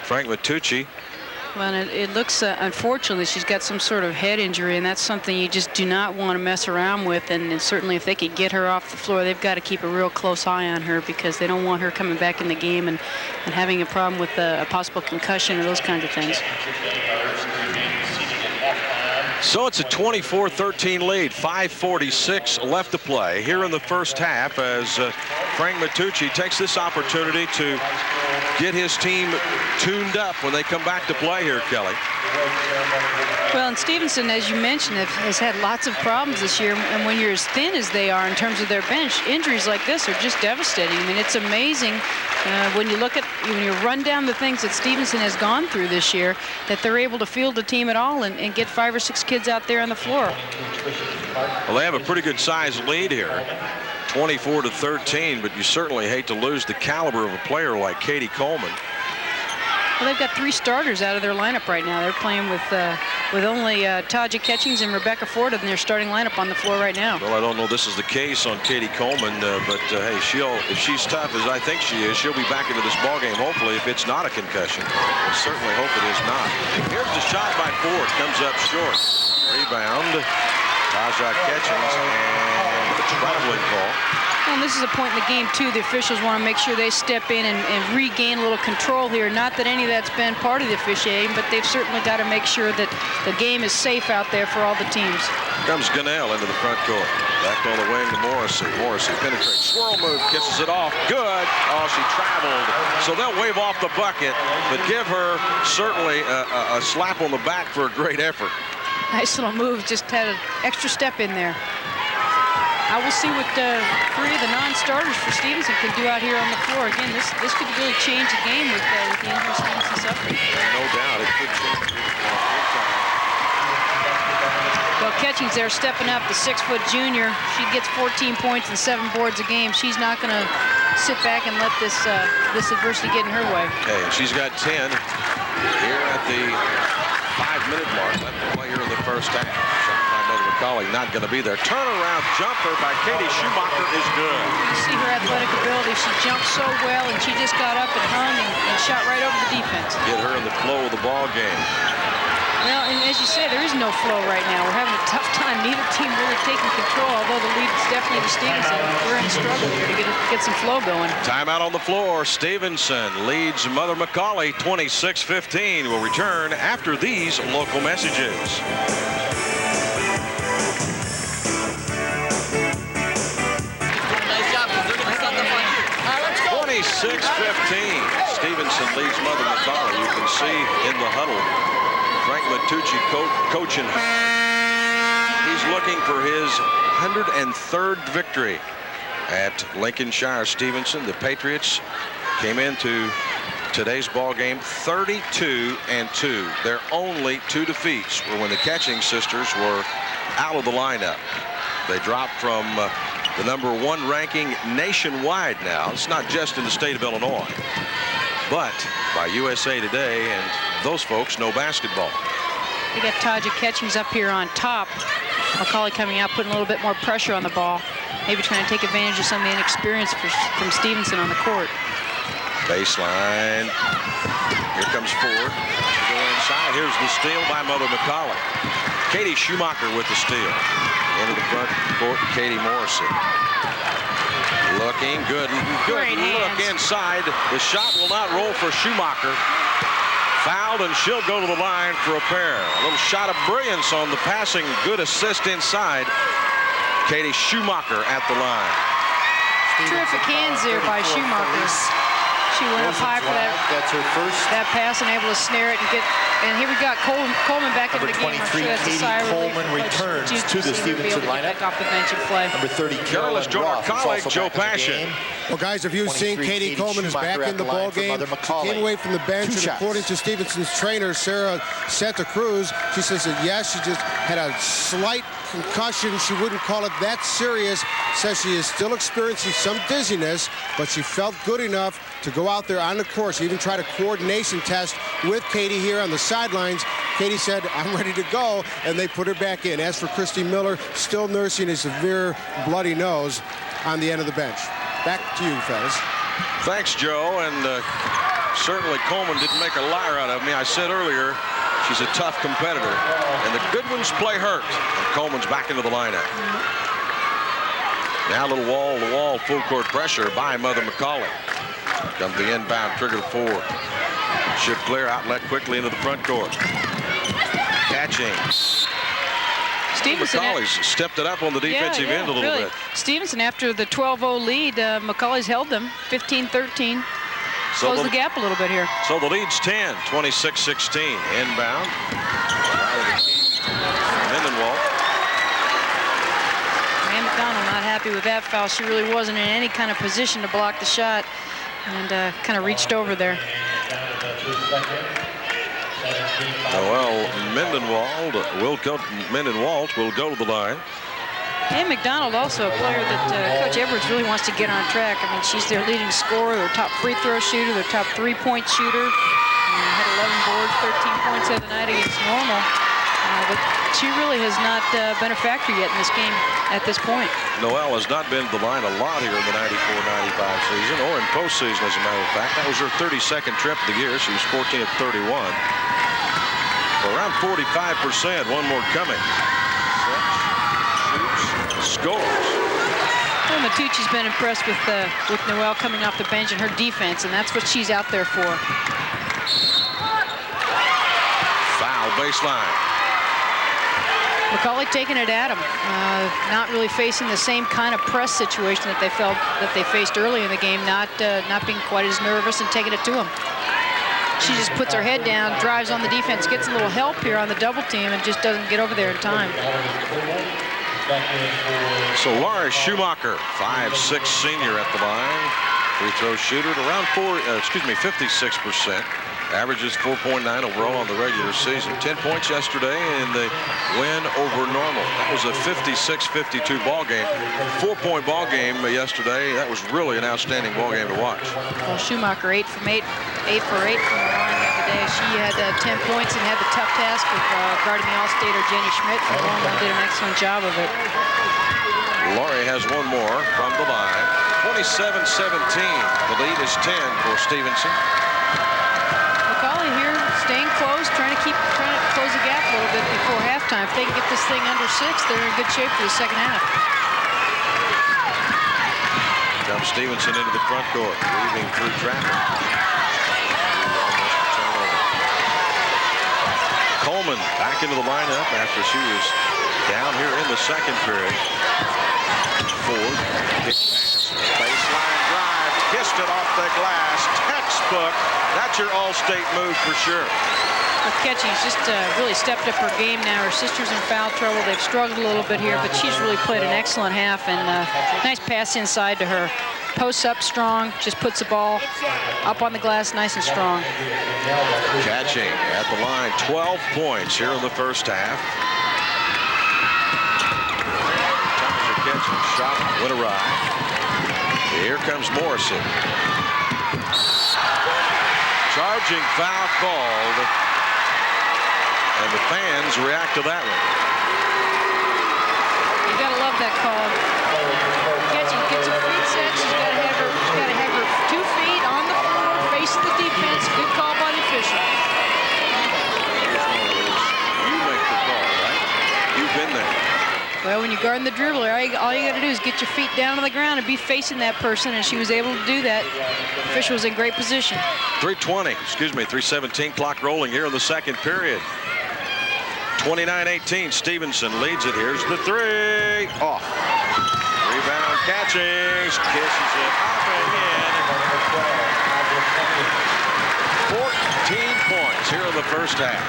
Frank Matucci. Well, it looks, unfortunately, she's got some sort of head injury, and that's something you just do not want to mess around with. And certainly if they could get her off the floor, they've got to keep a real close eye on her, because they don't want her coming back in the game and having a problem with a possible concussion or those kinds of things. So it's a 24-13 lead, 5:46 left to play here in the first half, as Frank Matucci takes this opportunity to get his team tuned up when they come back to play here, Kelly. Well, and Stevenson, as you mentioned, has had lots of problems this year, and when you're as thin as they are in terms of their bench, injuries like this are just devastating. I mean, it's amazing when you run down the things that Stevenson has gone through this year, that they're able to field a team at all and get 5 or 6 kids out there on the floor. Well, they have a pretty good size lead here, 24-13, but you certainly hate to lose the caliber of a player like Katie Coleman. Well, they've got 3 starters out of their lineup right now. They're playing with with only Taja Catchings and Rebecca Ford in their starting lineup on the floor right now. Well, I don't know this is the case on Katie Coleman, but hey, if she's tough as I think she is, she'll be back into this ball game. Hopefully, if it's not a concussion. I certainly hope it is not. Here's the shot by Ford, comes up short. Rebound, Taja Catchings, and the traveling call. Well, and this is a point in the game, too. The officials want to make sure they step in and regain a little control here. Not that any of that's been part of the officiating, but they've certainly got to make sure that the game is safe out there for all the teams. Comes Gunnell into the front court. Back on the wing to Morrissey. Morrissey penetrates. Swirl move, kisses it off. Good. Oh, she traveled. So they'll wave off the bucket, but give her certainly a slap on the back for a great effort. Nice little move. Just had an extra step in there. I will see what 3 of the non-starters for Stevenson can do out here on the floor. Again, this could really change the game with the injury Stevenson suffered. No doubt, it could change. Well, Catchings there stepping up, the 6-foot junior. She gets 14 points and 7 boards a game. She's not going to sit back and let this adversity get in her way. Okay, she's got 10 here at the 5-minute mark. Left to play here in the first half. McAuley not going to be there. Turnaround jumper by Katie Schumacher is good. You see her athletic ability. She jumped so well, and she just got up and hung and shot right over the defense. Get her in the flow of the ball game. Well, and as you say, there is no flow right now. We're having a tough time. Neither team really taking control, although the lead is definitely to Stevenson. We're in a struggle here to get some flow going. Timeout on the floor. Stevenson leads Mother McAuley 26-15. Will return after these local messages. 26-15. Stevenson leads Mother McAuley. You can see in the huddle, Frank Matucci coaching. He's looking for his 103rd victory at Lincolnshire Stevenson. The Patriots came into today's ball game 32-2. Their only 2 defeats were when the Catching sisters were out of the lineup. They dropped from the #1 ranking nationwide now. It's not just in the state of Illinois, but by USA Today, and those folks know basketball. We got Taja Catchings up here on top. McAuley coming out, putting a little bit more pressure on the ball. Maybe trying to take advantage of some of the inexperience from Stevenson on the court. Baseline. Here comes Ford. Go inside. Here's the steal by Mother McAuley. Katie Schumacher with the steal. Into the front court, Katie Morrissey. Looking good. Good look inside. The shot will not roll for Schumacher. Fouled, and she'll go to the line for a pair. A little shot of brilliance on the passing. Good assist inside. Katie Schumacher at the line. Terrific hands there by Schumacher. She went up high for that pass and able to snare it and get. And here we got Coleman back into the game. I'm sure that's a sigh of relief. Coleman returns to the Stevenson lineup. Back off the bench and play. Number 30, Carol's joined our colleague Joe Passion. Well, guys, if you've seen, Katie Coleman is back in the ball game. She came away from the bench, and according to Stevenson's trainer, Sarah Santa Cruz, she says that, yes, she just had a slight concussion. She wouldn't call it that serious. Says she is still experiencing some dizziness, but she felt good enough to go out there on the court. She even tried a coordination test with Katie here on the sidelines. Katie said, I'm ready to go, and they put her back in. As for Christy Miller, still nursing a severe bloody nose on the end of the bench. Back to you, fellas. Thanks, Joe, and certainly Coleman didn't make a liar out of me. I said earlier, she's a tough competitor, and the good ones play hurt. And Coleman's back into the lineup. Now a little wall-to-wall full-court pressure by Mother McAuley. Comes the inbound, trigger to Ford. Shift clear, outlet quickly into the front court. Catching. Stevenson McAuley's stepped it up on the defensive end a little bit. Stevenson, after the 12-0 lead, McAuley's held them 15-13. Close the gap a little bit here. So the lead's 10, 26-16. Inbound. Mendenwald. Ann McDonald not happy with that foul. She really wasn't in any kind of position to block the shot, and kind of reached over there. Well, Mendenwald will go to the line. And McDonald, also a player that Coach Edwards really wants to get on track. I mean, she's their leading scorer, their top free throw shooter, their top three-point shooter. Had 11 boards, 13 points the other night against Normal. But she really has not been a factor yet in this game at this point. Noelle has not been to the line a lot here in the 94-95 season, or in postseason, as a matter of fact. That was her 32nd trip of the year. She was 14 of 31. Around 45%. One more coming. Shoots, scores. Well, Matucci's been impressed with Noelle coming off the bench and her defense, and that's what she's out there for. Foul baseline. McAuley taking it at him, not really facing the same kind of press situation that they faced early in the game, not being quite as nervous and taking it to him. She just puts her head down, drives on the defense, gets a little help here on the double team, and just doesn't get over there in time. So Laura Schumacher, 5'6" senior at the line. Free throw shooter at around 56%. Averages 4.9 overall on the regular season. 10 points yesterday in the win over Normal. That was a 56-52 ball game. 4-point ball game yesterday. That was really an outstanding ball game to watch. Well, Schumacher 8 for 8 from the line the other day. She had 10 points and had the tough task of guarding the All-Stater Jenny Schmidt. And Normal did an excellent job of it. Laurie has one more from the line. 27-17. The lead is 10 for Stevenson. McAuley here staying close, trying to close the gap a little bit before halftime. If they can get this thing under 6, they're in good shape for the second half. Comes Stevenson into the front court, weaving through traffic. Coleman back into the lineup after she was down here in the second period. Ford, kick pass, baseline drive, kissed it off the glass. Textbook. That's your all-state move for sure. Well, Ketching's just really stepped up her game now. Her sister's in foul trouble. They've struggled a little bit here, but she's really played an excellent half, and nice pass inside to her. Posts up strong, just puts the ball up on the glass nice and strong. Catching at the line, 12 points here in the first half. Catching shot went awry. Here comes Morrison. Charging foul called, and the fans react to that one. You gotta love that call. Catching gets her feet set. She's gotta have her 2 feet on the floor, facing the defense. Good call by the official. Here's one of those. You make the call, right? You've been there. Well, when you're guarding the dribbler, all you got to do is get your feet down on the ground and be facing that person, and she was able to do that. The official was in great position. 3:17 clock rolling here in the second period. 29-18, Stevenson leads it. Here's the three. Off. Rebound, Catchings, kisses it up and in. 14 points here in the first half.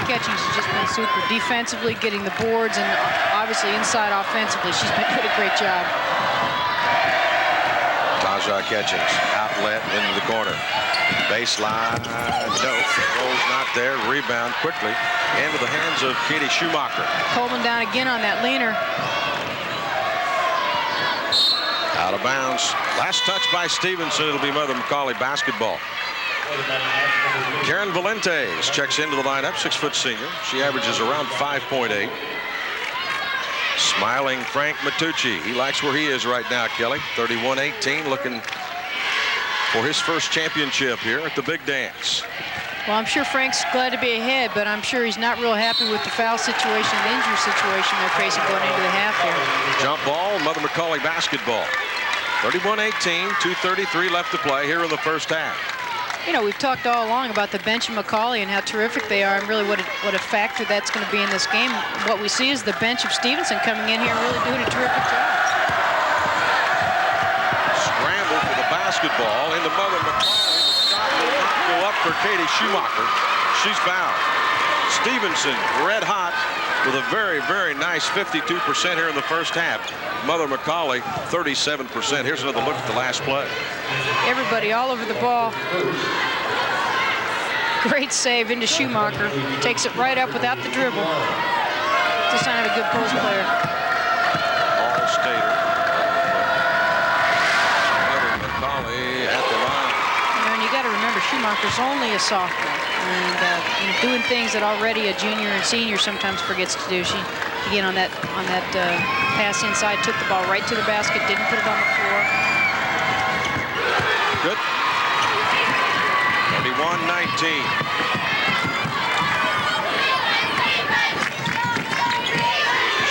Catchings has just been super defensively, getting the boards, and obviously inside offensively. She's been doing a great job. Taja Catchings, outlet into the corner. Baseline, no, goal's not there. Rebound quickly into the hands of Katie Schumacher. Coleman down again on that leaner. Out of bounds. Last touch by Stevenson. It'll be Mother McAuley basketball. Karen Valentes checks into the lineup, 6-foot senior. She averages around 5.8. Smiling Frank Matucci. He likes where he is right now, Kelly. 31-18, looking for his first championship here at the big dance. Well, I'm sure Frank's glad to be ahead, but I'm sure he's not real happy with the foul situation, the injury situation they're facing going into the half here. Jump ball, Mother McAuley basketball. 31-18, 2:33 left to play here in the first half. You know, we've talked all along about the bench of McAuley and how terrific they are, and really what a factor that's going to be in this game. What we see is the bench of Stevenson coming in here and really doing a terrific job. Scramble for the basketball into Mother McAuley. The shot will not go up for Katie Schumacher. She's fouled. Stevenson red hot with a very, very nice 52% here in the first half. Mother McAuley 37%. Here's another look at the last play. Everybody all over the ball. Great save into Schumacher. Takes it right up without the dribble. It's a sign of a good post player. All-Stater. Mother McAuley at the line. You know, and you got to remember, Schumacher's only a sophomore. and doing things that already a junior and senior sometimes forgets to do. She, again, on that pass inside, took the ball right to the basket, didn't put it on the floor. Good. 31-19.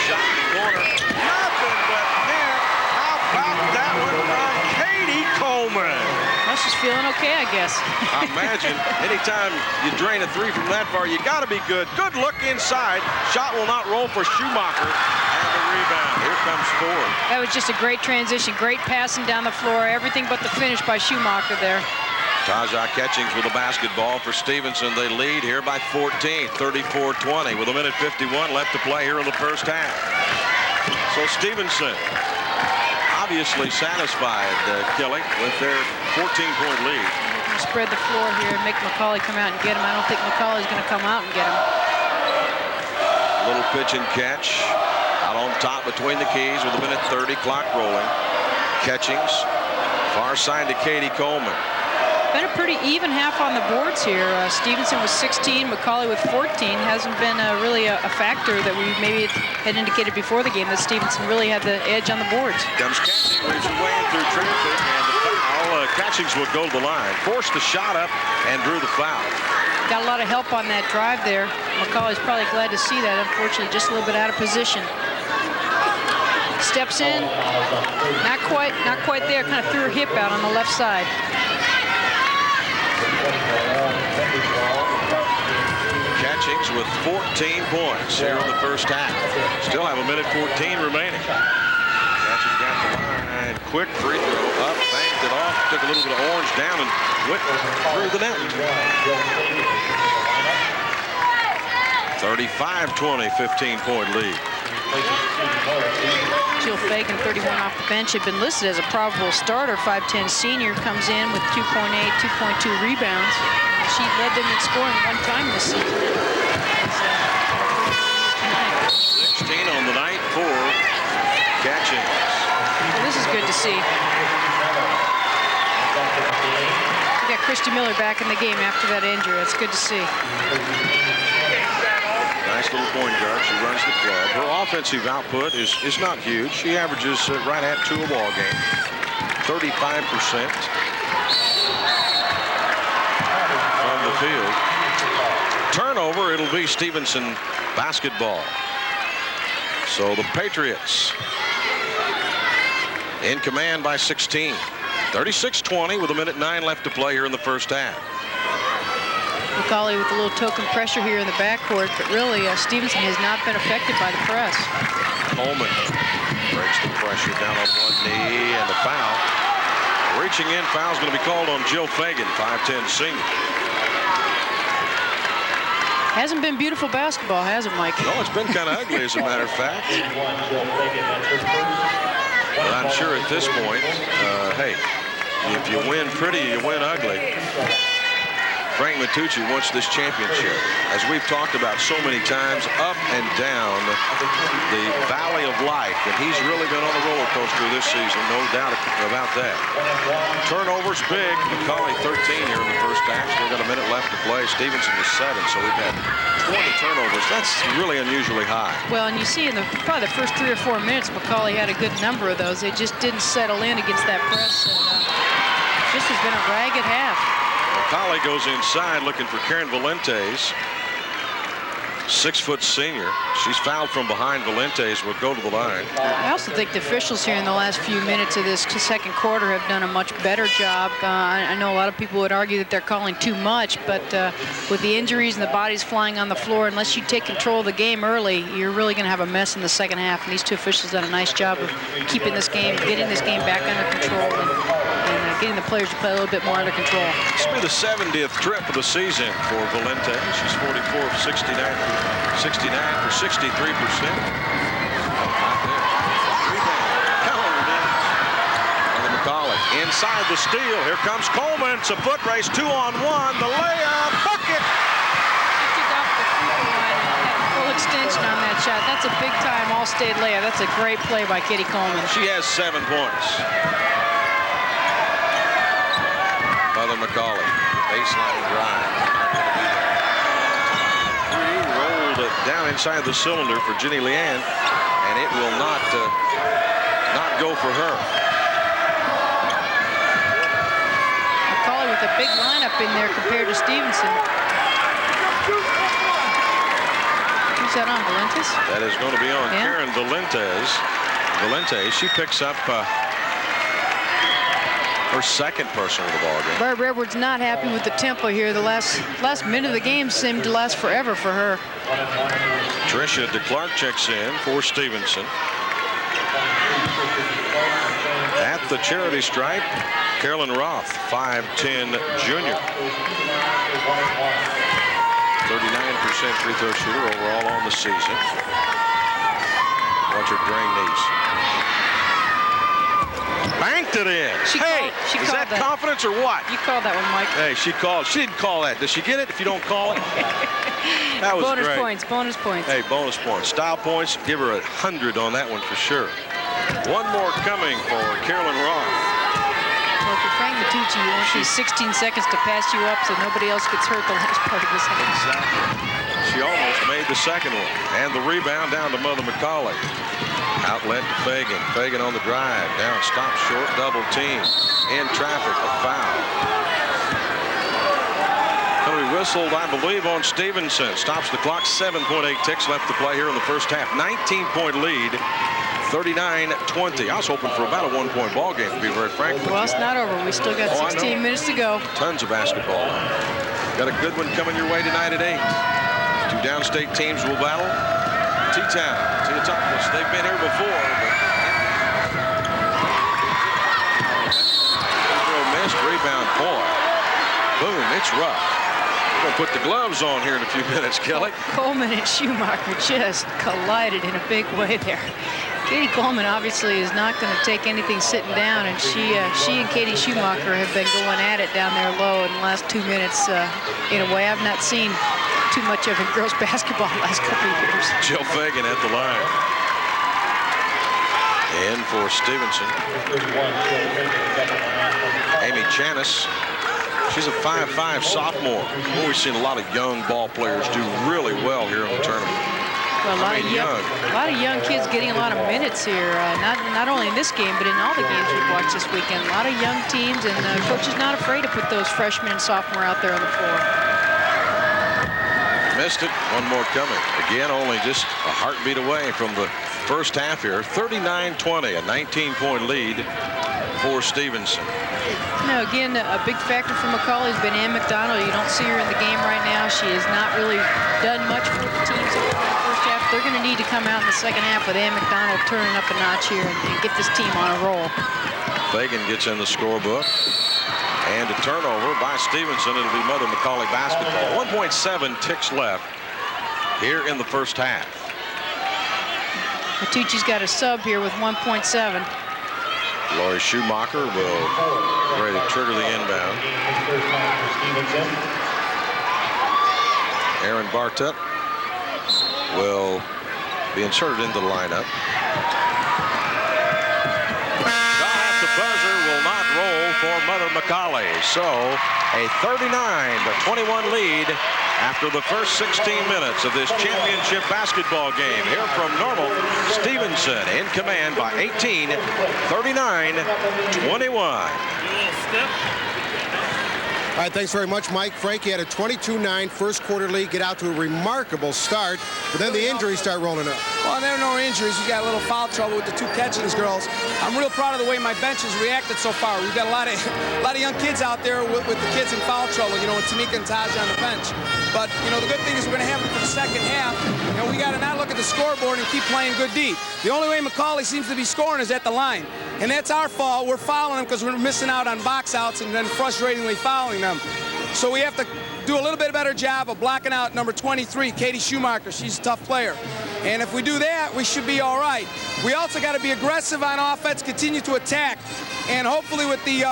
Shot in the corner. Nothing but net. How about that one from Katie Coleman? Well, she's feeling okay, I guess. I imagine anytime you drain a three from that far, you got to be good. Good look inside. Shot will not roll for Schumacher. And the rebound. Here comes Ford. That was just a great transition. Great passing down the floor. Everything but the finish by Schumacher there. Taja Catchings with the basketball for Stevenson. They lead here by 14, 34-20, with 1:51 left to play here in the first half. So Stevenson obviously satisfied, Kelly, with their 14-point lead. Spread the floor here and make McAuley come out and get him. I don't think McAuley's going to come out and get him. Little pitch and catch out on top between the keys with 1:30 clock rolling. Catchings, far side to Katie Coleman. Been a pretty even half on the boards here. Stevenson was 16, McAuley with 14. Hasn't been really a factor that we maybe had indicated before the game that Stevenson really had the edge on the boards. Comes Catchings, weaves her way in through traffic, and the foul. Catchings would go to the line, forced the shot up, and drew the foul. Got a lot of help on that drive there. McAuley's probably glad to see that. Unfortunately, just a little bit out of position. Steps in, not quite there. Kind of threw her hip out on the left side. Catchings with 14 points here in the first half. Still have 1:14 remaining. Catchings got the line. Quick free throw up, banked it off, took a little bit of orange down and went through the net. 35-20, 15-point lead. Jill Fagan, 31 off the bench, had been listed as a probable starter. 5'10" senior comes in with 2.8, 2.2 rebounds. She led them in scoring one time this season. 16 on the night for Catchings. Well, this is good to see. We got Christy Miller back in the game after that injury. That's good to see. Nice little point guard. She runs the club. Her offensive output is not huge. She averages right at 2 a ball game. 35% from the field. Turnover, it'll be Stevenson basketball. So the Patriots in command by 16. 36-20 with 1:09 left to play here in the first half. McAuley with a little token pressure here in the backcourt, but really Stevenson has not been affected by the press. Coleman breaks the pressure down on one knee, and the foul. Reaching in, foul's going to be called on Jill Fagan, 5'10" senior. Hasn't been beautiful basketball, has it, Mike? No, it's been kind of ugly, as a matter of fact. But I'm sure at this point, hey, if you win pretty, you win ugly. Frank Matucci wants this championship. As we've talked about so many times, up and down the valley of life. And he's really been on a roller coaster this season, no doubt about that. Turnovers big. McAuley 13 here in the first half. Still got a minute left to play. Stevenson is 7, so we've had 20 turnovers. That's really unusually high. Well, and you see in probably the first 3 or 4 minutes, McAuley had a good number of those. They just didn't settle in against that press. And this has been a ragged half. McAuley goes inside looking for Karen Valentes. 6-foot senior. She's fouled from behind. Valentes will go to the line. I also think the officials here in the last few minutes of this second quarter have done a much better job. I know a lot of people would argue that they're calling too much, but with the injuries and the bodies flying on the floor, unless you take control of the game early, you're really going to have a mess in the second half. And these two officials done a nice job of keeping this game, getting this game back under control, and getting the players to play a little bit more under control. This will be the 70th trip of the season for Valente. She's 44 of 69 for 63%. McAuley inside the steal. Here comes Coleman. It's a foot race, 2-on-1. The layup, bucket. Full extension on that shot. That's a big-time all-state layup. That's a great play by Katie Coleman. She has 7 points. Mother McAuley, baseline drive. down inside the cylinder for Ginny Leanne, and it will not go for her. McAuley with a big lineup in there compared to Stevenson. Who's that on, Valentes? That is going to be on Karen Valente. She picks up her second personal of the ball game. Barb Edwards not happy with the tempo here. The last minute of the game seemed to last forever for her. Tricia DeClark checks in for Stevenson. At the charity stripe, Carolyn Roth, 5'10" junior. 39% free throw shooter overall on the season. Watch her drain these. Banked it in. Is that confidence or what? You called that one, Mike. Hey, she called. She didn't call that. Does she get it if you don't call it? That was bonus great. Bonus points. Hey, bonus points. Style points. Give her 100 on that one for sure. One more coming for Carolyn Roth. Well, if you're Frank Matucci, you want these 16 seconds to pass you up so nobody else gets hurt the last part of this game. Exactly. She almost made the second one. And the rebound down to Mother McAuley. Outlet to Fagan. Fagan on the drive. Down, stop short, double team. In traffic, a foul. Henry whistled, I believe, on Stevenson. Stops the clock. 7.8 ticks left to play here in the first half. 19-point lead. 39-20. I was hoping for about a one-point ball game, to be very frank. Well, it's not over. We still got 16 minutes to go. Tons of basketball. Got a good one coming your way tonight at 8. Two downstate teams will battle. T-Town to the top. They've been here before. Missed rebound point. Boom, it's rough. We're going to put the gloves on here in a few minutes, Kelly. Coleman and Schumacher just collided in a big way there. Katie Coleman obviously is not going to take anything sitting down, and she and Katie Schumacher have been going at it down there low in the last 2 minutes in a way I've not seen too much of in girls basketball the last couple of years. Jill Fagan at the line. In for Stevenson. Amy Chanis. She's a 5'5" sophomore. We've seen a lot of young ball players do really well here in the tournament. Well, a lot of young kids getting a lot of minutes here, not only in this game, but in all the games we've watched this weekend. A lot of young teams, and coach is not afraid to put those freshmen and sophomore out there on the floor. Missed it. One more coming. Again, only just a heartbeat away from the first half here. 39-20, a 19-point lead for Stevenson. No, again, a big factor for McAuley has been Ann McDonald. You don't see her in the game right now. She has not really done much for the teams in the first half. They're going to need to come out in the second half with Ann McDonald turning up a notch here and get this team on a roll. Fagan gets in the scorebook. And a turnover by Stevenson. It'll be Mother McAuley basketball. 1.7 ticks left here in the first half. Matucci's got a sub here with 1.7. Lori Schumacher will ready to trigger the inbound. Aaron Bartup will be inserted into the lineup. For Mother McAuley. So a 39-21 lead after the first 16 minutes of this championship basketball game. Here from Normal, Stevenson in command by 18, 39-21. All right, thanks very much, Mike. Frankie had a 22-9 first quarter lead, get out to a remarkable start, but then the injuries start rolling up. Well, there are no injuries. We got a little foul trouble with the two Ketchens girls. I'm real proud of the way my bench has reacted so far. We've got a lot of young kids out there with the kids in foul trouble, you know, with Tamika and Taj on the bench. But, you know, the good thing is we're going to have them for the second half. You know, we got to not look at the scoreboard and keep playing good D. The only way McAuley seems to be scoring is at the line. And that's our fault. We're fouling them because we're missing out on box outs and then frustratingly fouling them. So we have to do a little bit better job of blocking out number 23, Katie Schumacher. She's a tough player. And if we do that, we should be all right. We also got to be aggressive on offense, continue to attack. And hopefully with the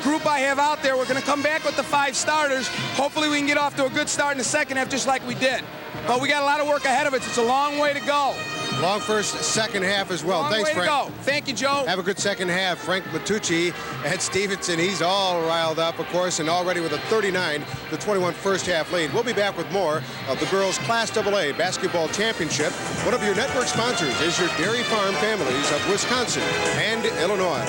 group I have out there, we're going to come back with the 5 starters. Hopefully we can get off to a good start in the second half just like we did. But we got a lot of work ahead of us. It's a long way to go. Long first, second half as well. Long Thanks, way to Frank. go. Thank you, Joe. Have a good second half. Frank Matucci at Stevenson. He's all riled up, of course, and already with a 39-21 first half lead. We'll be back with more of the girls' Class AA Basketball Championship. One of your network sponsors is your dairy farm families of Wisconsin and Illinois.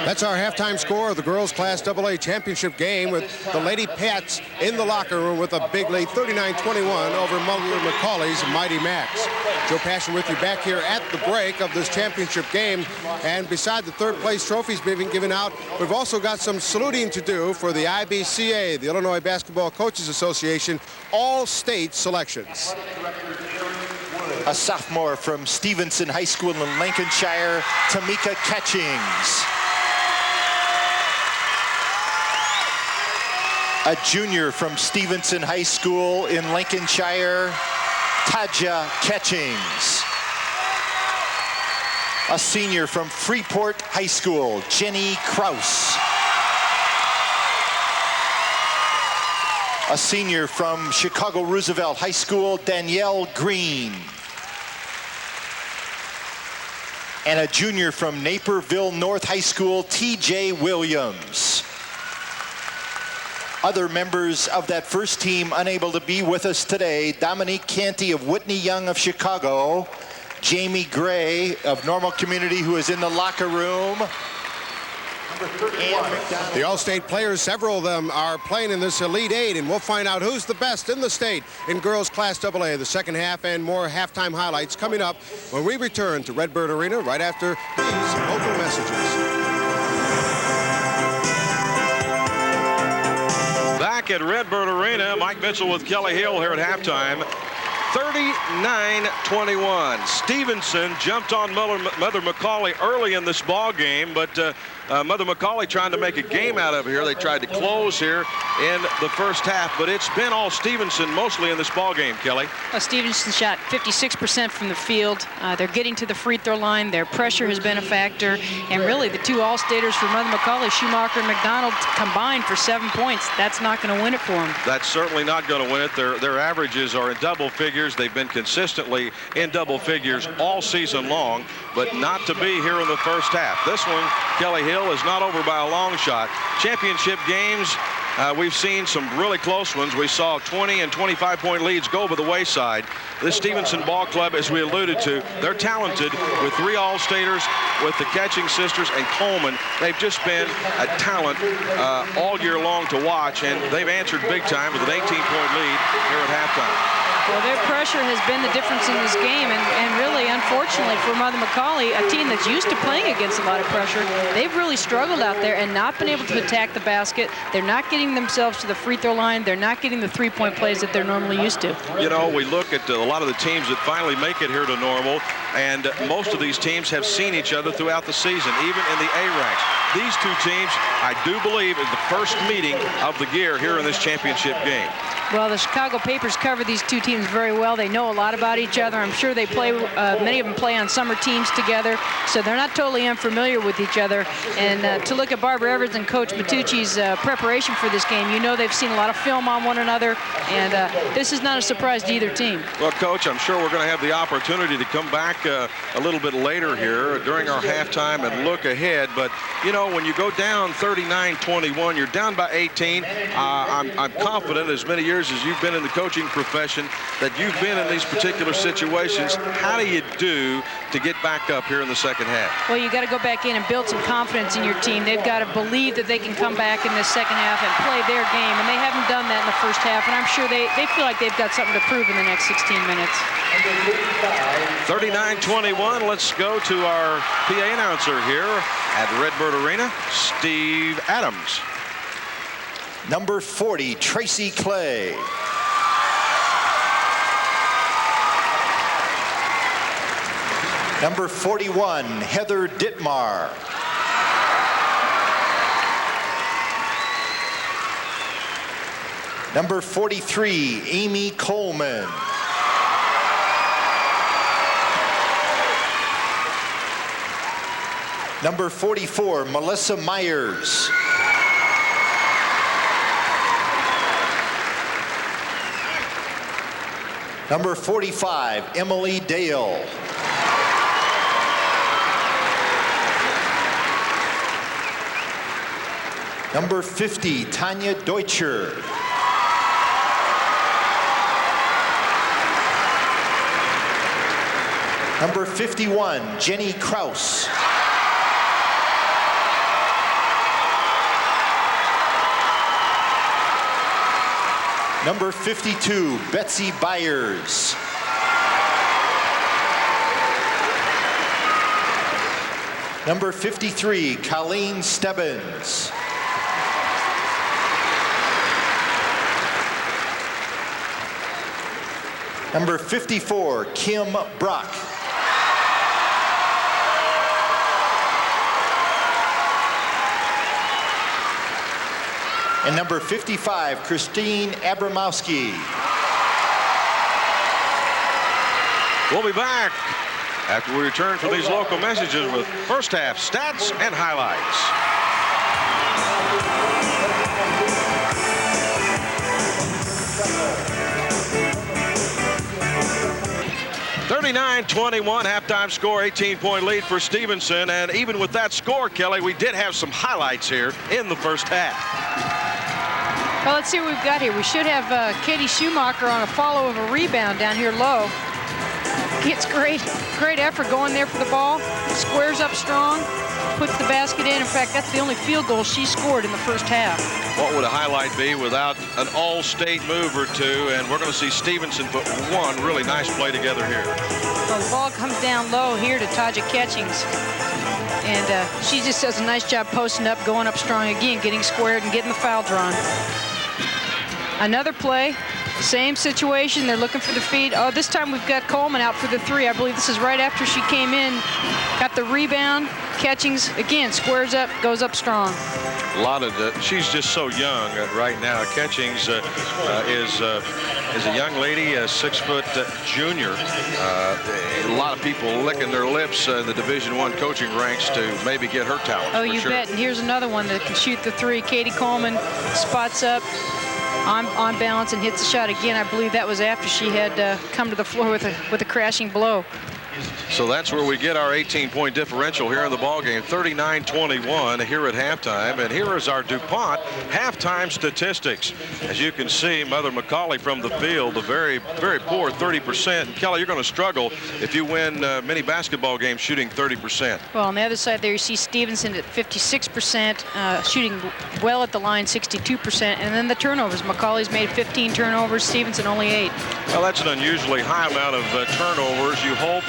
That's our halftime score of the girls' Class AA championship game, with the Lady Pats in the locker room with a big lead, 39-21 over McAuley's Mighty Macs. Joe Passion with you back here at the break of this championship game. And beside the third place trophies being given out, we've also got some saluting to do for the IBCA, the Illinois Basketball Coaches Association, all-state selections. A sophomore from Stevenson High School in Lincolnshire, Tamika Catchings. A junior from Stevenson High School in Lincolnshire, Taja Catchings. A senior from Freeport High School, Jenny Kraus. A senior from Chicago Roosevelt High School, Danielle Green. And a junior from Naperville North High School, TJ Williams. Other members of that first team unable to be with us today: Dominique Canty of Whitney Young of Chicago, Jamie Gray of Normal Community, who is in the locker room. The all-state players, several of them are playing in this Elite Eight, and we'll find out who's the best in the state in girls Class AA. The second half and more halftime highlights coming up when we return to Redbird Arena right after these local messages. Back at Redbird Arena, Mike Mitchell with Kelly Hill here at halftime. 39-21. Stevenson jumped on Mother McAuley early in this ball game, but Mother McAuley trying to make a game out of it here. They tried to close here in the first half, but it's been all Stevenson mostly in this ball game, Kelly. Stevenson shot 56% from the field. They're getting to the free throw line. Their pressure has been a factor, and really the two all-staters for Mother McAuley, Schumacher and McDonald, combined for 7 points. That's not going to win it for them. That's certainly not going to win it. Their averages are in double figures. They've been consistently in double figures all season long, but not to be here in the first half. This one, Kelly Hill, is not over by a long shot. Championship games, we've seen some really close ones. We saw 20 and 25-point leads go over the wayside. This Stevenson ball club, as we alluded to, they're talented with 3 all-staters, with the Catching sisters and Coleman. They've just been a talent all year long to watch, and they've answered big time with an 18-point lead here at halftime. Well, their pressure has been the difference in this game, and really, unfortunately for Mother McAuley, a team that's used to playing against a lot of pressure, they've really struggled out there and not been able to attack the basket. They're not getting themselves to the free throw line. They're not getting the three-point plays that they're normally used to. You know, we look at a lot of the teams that finally make it here to Normal, and most of these teams have seen each other throughout the season, even in the A-ranks. These two teams, I do believe, is the first meeting of the year here in this championship game. Well, the Chicago papers cover these two teams very well. They know a lot about each other. I'm sure they play, many of them play on summer teams together, so they're not totally unfamiliar with each other. And to look at Barbara Everett and Coach Matucci's preparation for this game, you know they've seen a lot of film on one another, and this is not a surprise to either team. Well, Coach, I'm sure we're going to have the opportunity to come back a little bit later here during our halftime and look ahead. But, you know, when you go down 39-21, you're down by 18. I'm confident, as many years as you've been in the coaching profession, that you've been in these particular situations. How do you do to get back up here in the second half? Well, you got to go back in and build some confidence in your team. They've got to believe that they can come back in this second half and play their game, and they haven't done that in the first half, and I'm sure they feel like they've got something to prove in the next 16 minutes. 39-21. Let's go to our PA announcer here at Redbird Arena, Steve Adams. Number 40, Tracy Clay. Number 41, Heather Dittmar. Number 43, Amy Coleman. Number 44, Melissa Myers. Number 45, Emily Dale. Number 50, Tanya Deutscher. Number 51, Jenny Kraus. Number 52, Betsy Byers. Number 53, Colleen Stebbins. Number 54, Kim Brock. And number 55, Christine Abramowski. We'll be back after we return for these local messages with first half stats and highlights. (39-21) halftime score, 18-point lead for Stevenson. And even with that score, Kelly, we did have some highlights here in the first half. Well, let's see what we've got here. We should have Katie Schumacher on a follow of a rebound down here low. Gets great effort going there for the ball. Squares up strong, puts the basket in. In fact, that's the only field goal she scored in the first half. What would a highlight be without an all-state move or two? And we're going to see Stevenson put one really nice play together here. Well, the ball comes down low here to Taja Catchings. And she just does a nice job posting up, going up strong again, getting squared and getting the foul drawn. Another play, same situation. They're looking for the feed. Oh, this time we've got Coleman out for the three. I believe this is right after she came in, got the rebound. Catchings, again, squares up, goes up strong. A lot of she's just so young right now. Catchings is a young lady, a 6-foot junior. A lot of people licking their lips in the Division I coaching ranks to maybe get her talent. Oh, you bet. And here's another one that can shoot the three. Katie Coleman spots up on balance and hits the shot again. I believe that was after she had come to the floor with a crashing blow. So that's where we get our 18-point differential here in the ballgame, 39-21 here at halftime. And here is our DuPont halftime statistics. As you can see, Mother McAuley from the field, a very, very poor 30%. And Kelly, you're going to struggle if you win many basketball games shooting 30%. Well, on the other side there, you see Stevenson at 56%, shooting well at the line, 62%. And then the turnovers. McAuley's made 15 turnovers, Stevenson only 8. Well, that's an unusually high amount of turnovers. You hope,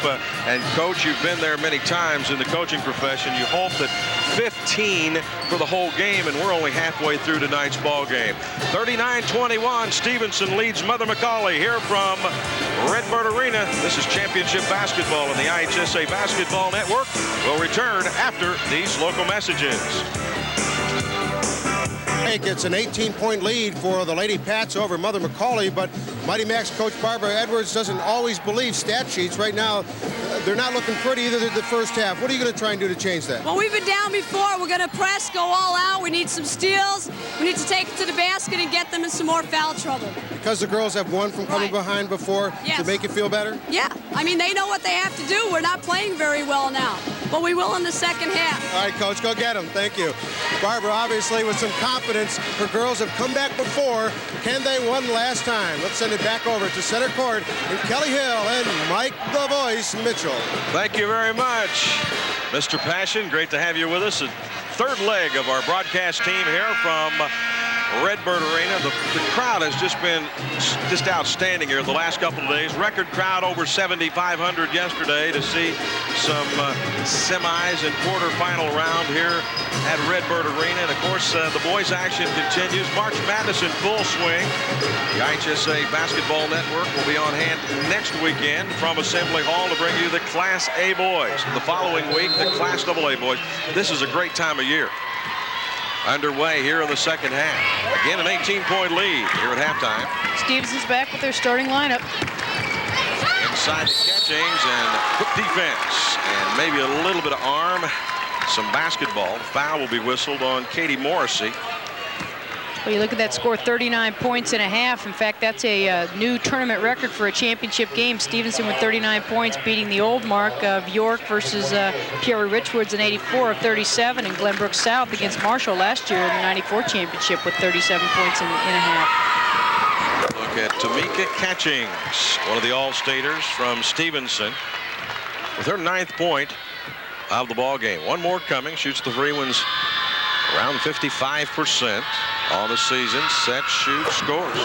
and Coach, you've been there many times in the coaching profession, you hope that 15 for the whole game, and we're only halfway through tonight's ball game. 39-21, Stevenson leads Mother McAuley here from Redbird Arena. This is championship basketball in the IHSA Basketball Network. We'll return after these local messages. It's an 18-point lead for the Lady Pats over Mother McAuley, but Mighty Macs coach Barbara Edwards doesn't always believe stat sheets. Right now, they're not looking pretty either the first half. What are you going to try and do to change that? Well, we've been down before. We're going to press, go all out. We need some steals. We need to take it to the basket and get them in some more foul trouble. Because the girls have won from coming behind before, to make you feel better? Yeah. I mean, they know what they have to do. We're not playing very well now, but we will in the second half. All right, Coach, go get them. Thank you. Barbara, obviously, with some confidence. Her girls have come back before. Can they one last time? Let's send it back over to center court and Kelly Hill and Mike the Voice Mitchell. Thank you very much, Mr. Passion. Great to have you with us. The third leg of our broadcast team here from Redbird Arena. The crowd has just been outstanding here the last couple of days. Record crowd over 7,500 yesterday to see some semis and quarterfinal round here at Redbird Arena. And of course, the boys action continues. March Madness in full swing. The IHSA Basketball Network will be on hand next weekend from Assembly Hall to bring you the Class A boys. The following week, the Class AA boys. This is a great time of year. Underway here in the second half. Again, an 18-point lead here at halftime. Stevenson's back with their starting lineup. Inside the Catchings and quick defense and maybe a little bit of arm, some basketball. Foul will be whistled on Katie Morrissey. Well, you look at that score, 39 points and a half. In fact, that's a new tournament record for a championship game. Stevenson with 39 points, beating the old mark of York versus Peoria Richwoods in '84 of 37, and Glenbrook South against Marshall last year in the '94 championship with 37 points and a half. Look at Tamika Catchings, one of the All-Staters from Stevenson, with her 9th point of the ball game. One more coming. Shoots the free ones around 55% on the season. Set, shoot, scores.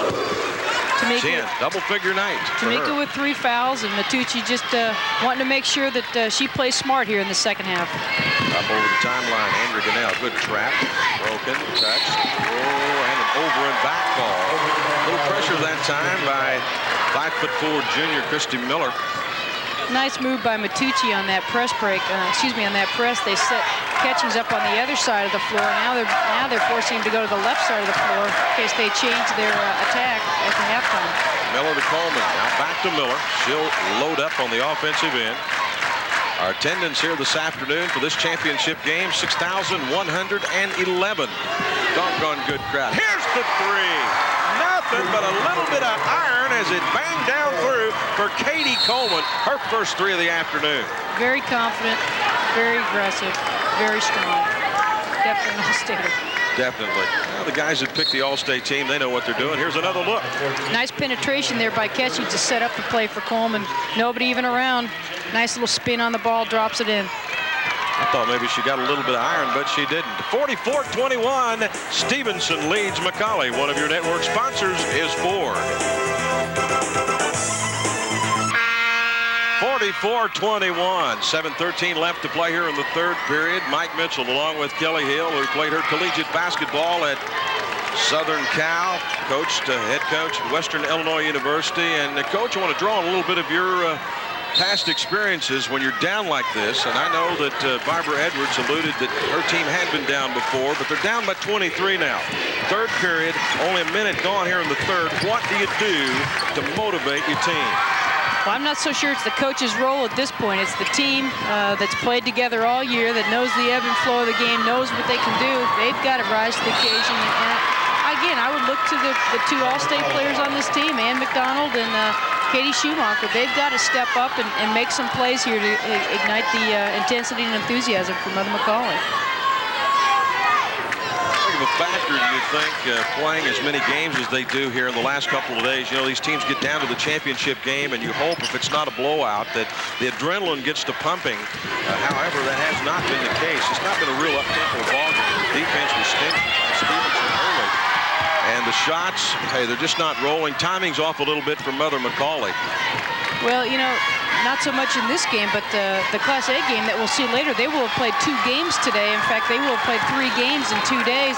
Tamika, 10, double-figure night. Tamika with 3 fouls, and Matucci just wanting to make sure that she plays smart here in the second half. Up over the timeline, Andrew Gunnell. Good trap. Broken, touched. Oh, and an over and back call. A little pressure that time by 5'4" junior Christy Miller. Nice move by Matucci on that press break. On that press. They set Catchings up on the other side of the floor. Now they're forcing him to go to the left side of the floor in case they change their attack at the halftime. Miller to Coleman. Now back to Miller. She'll load up on the offensive end. Our attendance here this afternoon for this championship game, 6,111. Doggone good crowd. Here's the three. Nothing but a little bit of iron as it banged down through for Katie Coleman. Her first 3 of the afternoon. Very confident, very aggressive, very strong. Definitely an All-Stater. Definitely. Well, the guys that picked the All-State team, they know what they're doing. Here's another look. Nice penetration there by Catchings to set up the play for Coleman. Nobody even around. Nice little spin on the ball, drops it in. I thought maybe she got a little bit of iron, but she didn't. 44-21, Stevenson leads McAuley. One of your network sponsors is Ford. 44-21, 7:13 left to play here in the 3rd period. Mike Mitchell, along with Kelly Hill, who played her collegiate basketball at Southern Cal, head coach at Western Illinois University. And Coach, I want to draw on a little bit of your past experiences when you're down like this. And I know that Barbara Edwards alluded that her team had been down before, but they're down by 23 now. 3rd period, only a minute gone here in the 3rd. What do you do to motivate your team? Well, I'm not so sure it's the coach's role at this point. It's the team that's played together all year, that knows the ebb and flow of the game, knows what they can do. They've got to rise to the occasion. And again, I would look to the 2 All-State players on this team, Ann McDonald and Katie Schumacher. They've got to step up and make some plays here to ignite the intensity and enthusiasm for Mother McAuley. Of a factor, do you think, playing as many games as they do here in the last couple of days? You know, these teams get down to the championship game, and you hope, if it's not a blowout, that the adrenaline gets to pumping. However, that has not been the case. It's not been a real up-tempo ball game. The defense was stingy by Stevenson early. And the shots, hey, they're just not rolling. Timing's off a little bit for Mother McAuley. Well, you know, not so much in this game, but the Class A game that we'll see later, they will have played 2 games today. In fact, they will have played 3 games in 2 days.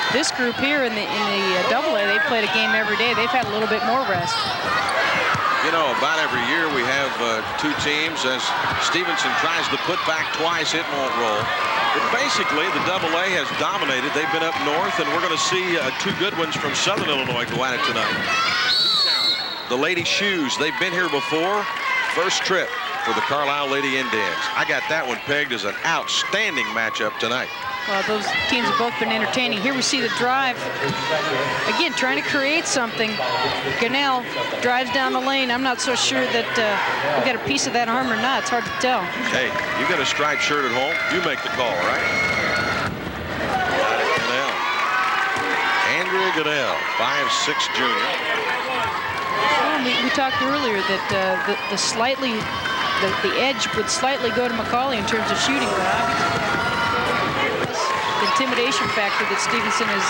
This group here in the AA, they've played a game every day. They've had a little bit more rest. You know, about every year we have 2 teams as Stevenson tries to put back twice, it won't roll. But basically, the AA has dominated. They've been up north, and we're going to see 2 good ones from Southern Illinois go at it tonight. The Lady Shoes, they've been here before. First trip for the Carlisle Lady Indians. I got that one pegged as an outstanding matchup tonight. Well, those teams have both been entertaining. Here we see the drive. Again, trying to create something. Gunnell drives down the lane. I'm not so sure that we got a piece of that arm or not. It's hard to tell. Hey, you got a striped shirt at home. You make the call, right? Gunnell. Andrea Gunnell, 5'6" junior. Well, we talked earlier that the edge would slightly go to McAuley in terms of shooting, but obviously the intimidation factor that Stevenson has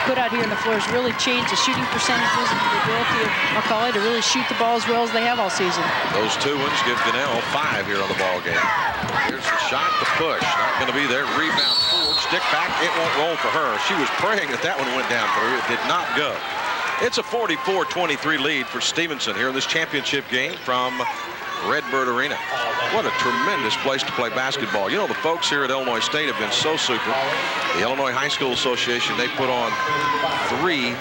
put out here on the floor has really changed the shooting percentages and the ability of McAuley to really shoot the ball as well as they have all season. Those 2 ones give Gunnell 5 here on the ball game. Here's the shot, the push. Not going to be there. Rebound forward, stick back. It won't roll for her. She was praying that one went down through. It did not go. It's a 44-23 lead for Stevenson here in this championship game from Redbird Arena. What a tremendous place to play basketball. You know, the folks here at Illinois State have been so super. The Illinois High School Association, they put on 3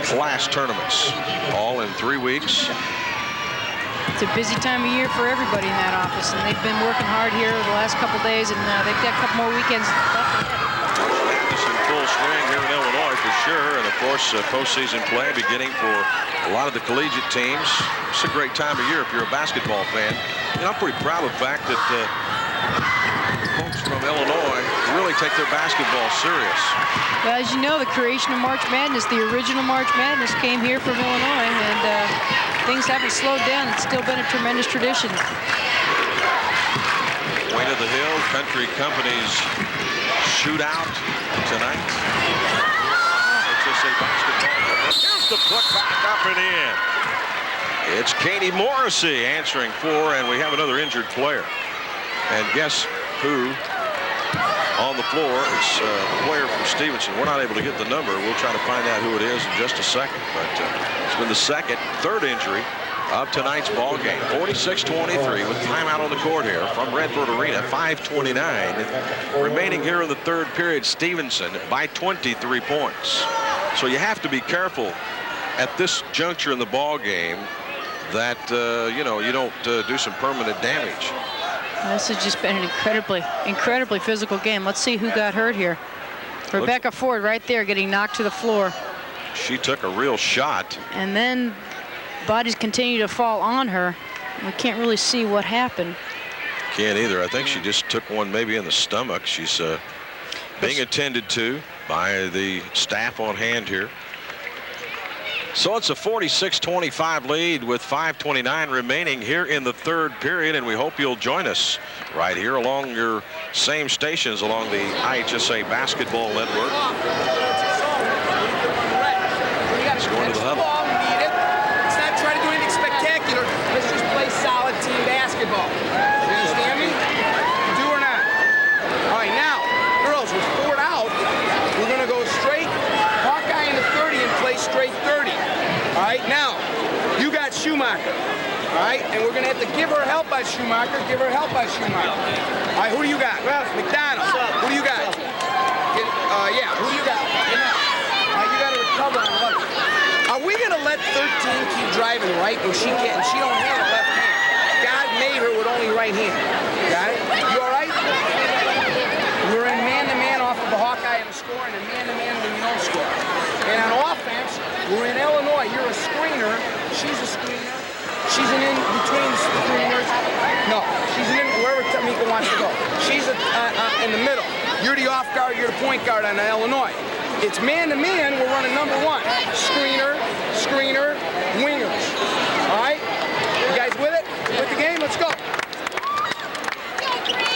class tournaments, all in 3 weeks. It's a busy time of year for everybody in that office, and they've been working hard here the last couple days, and they've got a couple more weekends left ahead. Madison full swing here in Illinois for sure. And of course, postseason play beginning for a lot of the collegiate teams. It's a great time of year if you're a basketball fan. You know, I'm pretty proud of the fact that folks from Illinois really take their basketball serious. Well, as you know, the creation of March Madness, the original March Madness, came here from Illinois, and things haven't slowed down. It's still been a tremendous tradition. Way to the Hill Country Company's shootout tonight. IHSA basketball. Here's the put back up and in. It's Katie Morrissey answering for, and we have another injured player. And guess who on the floor? It's a player from Stevenson. We're not able to get the number. We'll try to find out who it is in just a second. But it's been the third injury of tonight's ball game. 46-23 with timeout on the court here from Redbird Arena. 5:29 remaining here in the third period. Stevenson by 23 points. So you have to be careful at this juncture in the ball game that you know, you don't do some permanent damage. This has just been an incredibly physical game. Let's see who got hurt here. Rebecca Ford right there getting knocked to the floor. She took a real shot. And then bodies continue to fall on her. We can't really see what happened. Can't either. I think she just took one maybe in the stomach. She's being attended to by the staff on hand here. So it's a 46-25 lead with 5:29 remaining here in the third period, and we hope you'll join us right here along your same stations along the IHSA Basketball Network. It's going to the huddle. Let's not try to do anything spectacular. Let's just play solid team basketball. You understand me? Do or not? All right, now, girls, with Ford out, we're going to go straight Hawkeye in the 30 and play straight 30. All right, now, you got Schumacher. All right, and we're going to have to give her help by Schumacher, All right, who do you got? McDonald. Who do you got? Yeah, who do you got? All right, you got to recover on left. Are we going to let 13 keep driving right when she can't? She don't have a left hand. God made her with only right hand. Got it? You all right? We're in man-to-man off of the Hawkeye and the score, and in man-to-man when you don't score. And on offense, we're in Illinois. You're a screener. She's a screener. She's an in-between screeners. No, she's an in wherever Tamika wants to go. She's in the middle. You're the off guard. You're the point guard on Illinois. It's man-to-man. We're running number one. Screener, wingers. All right? You guys with it? With the game? Let's go.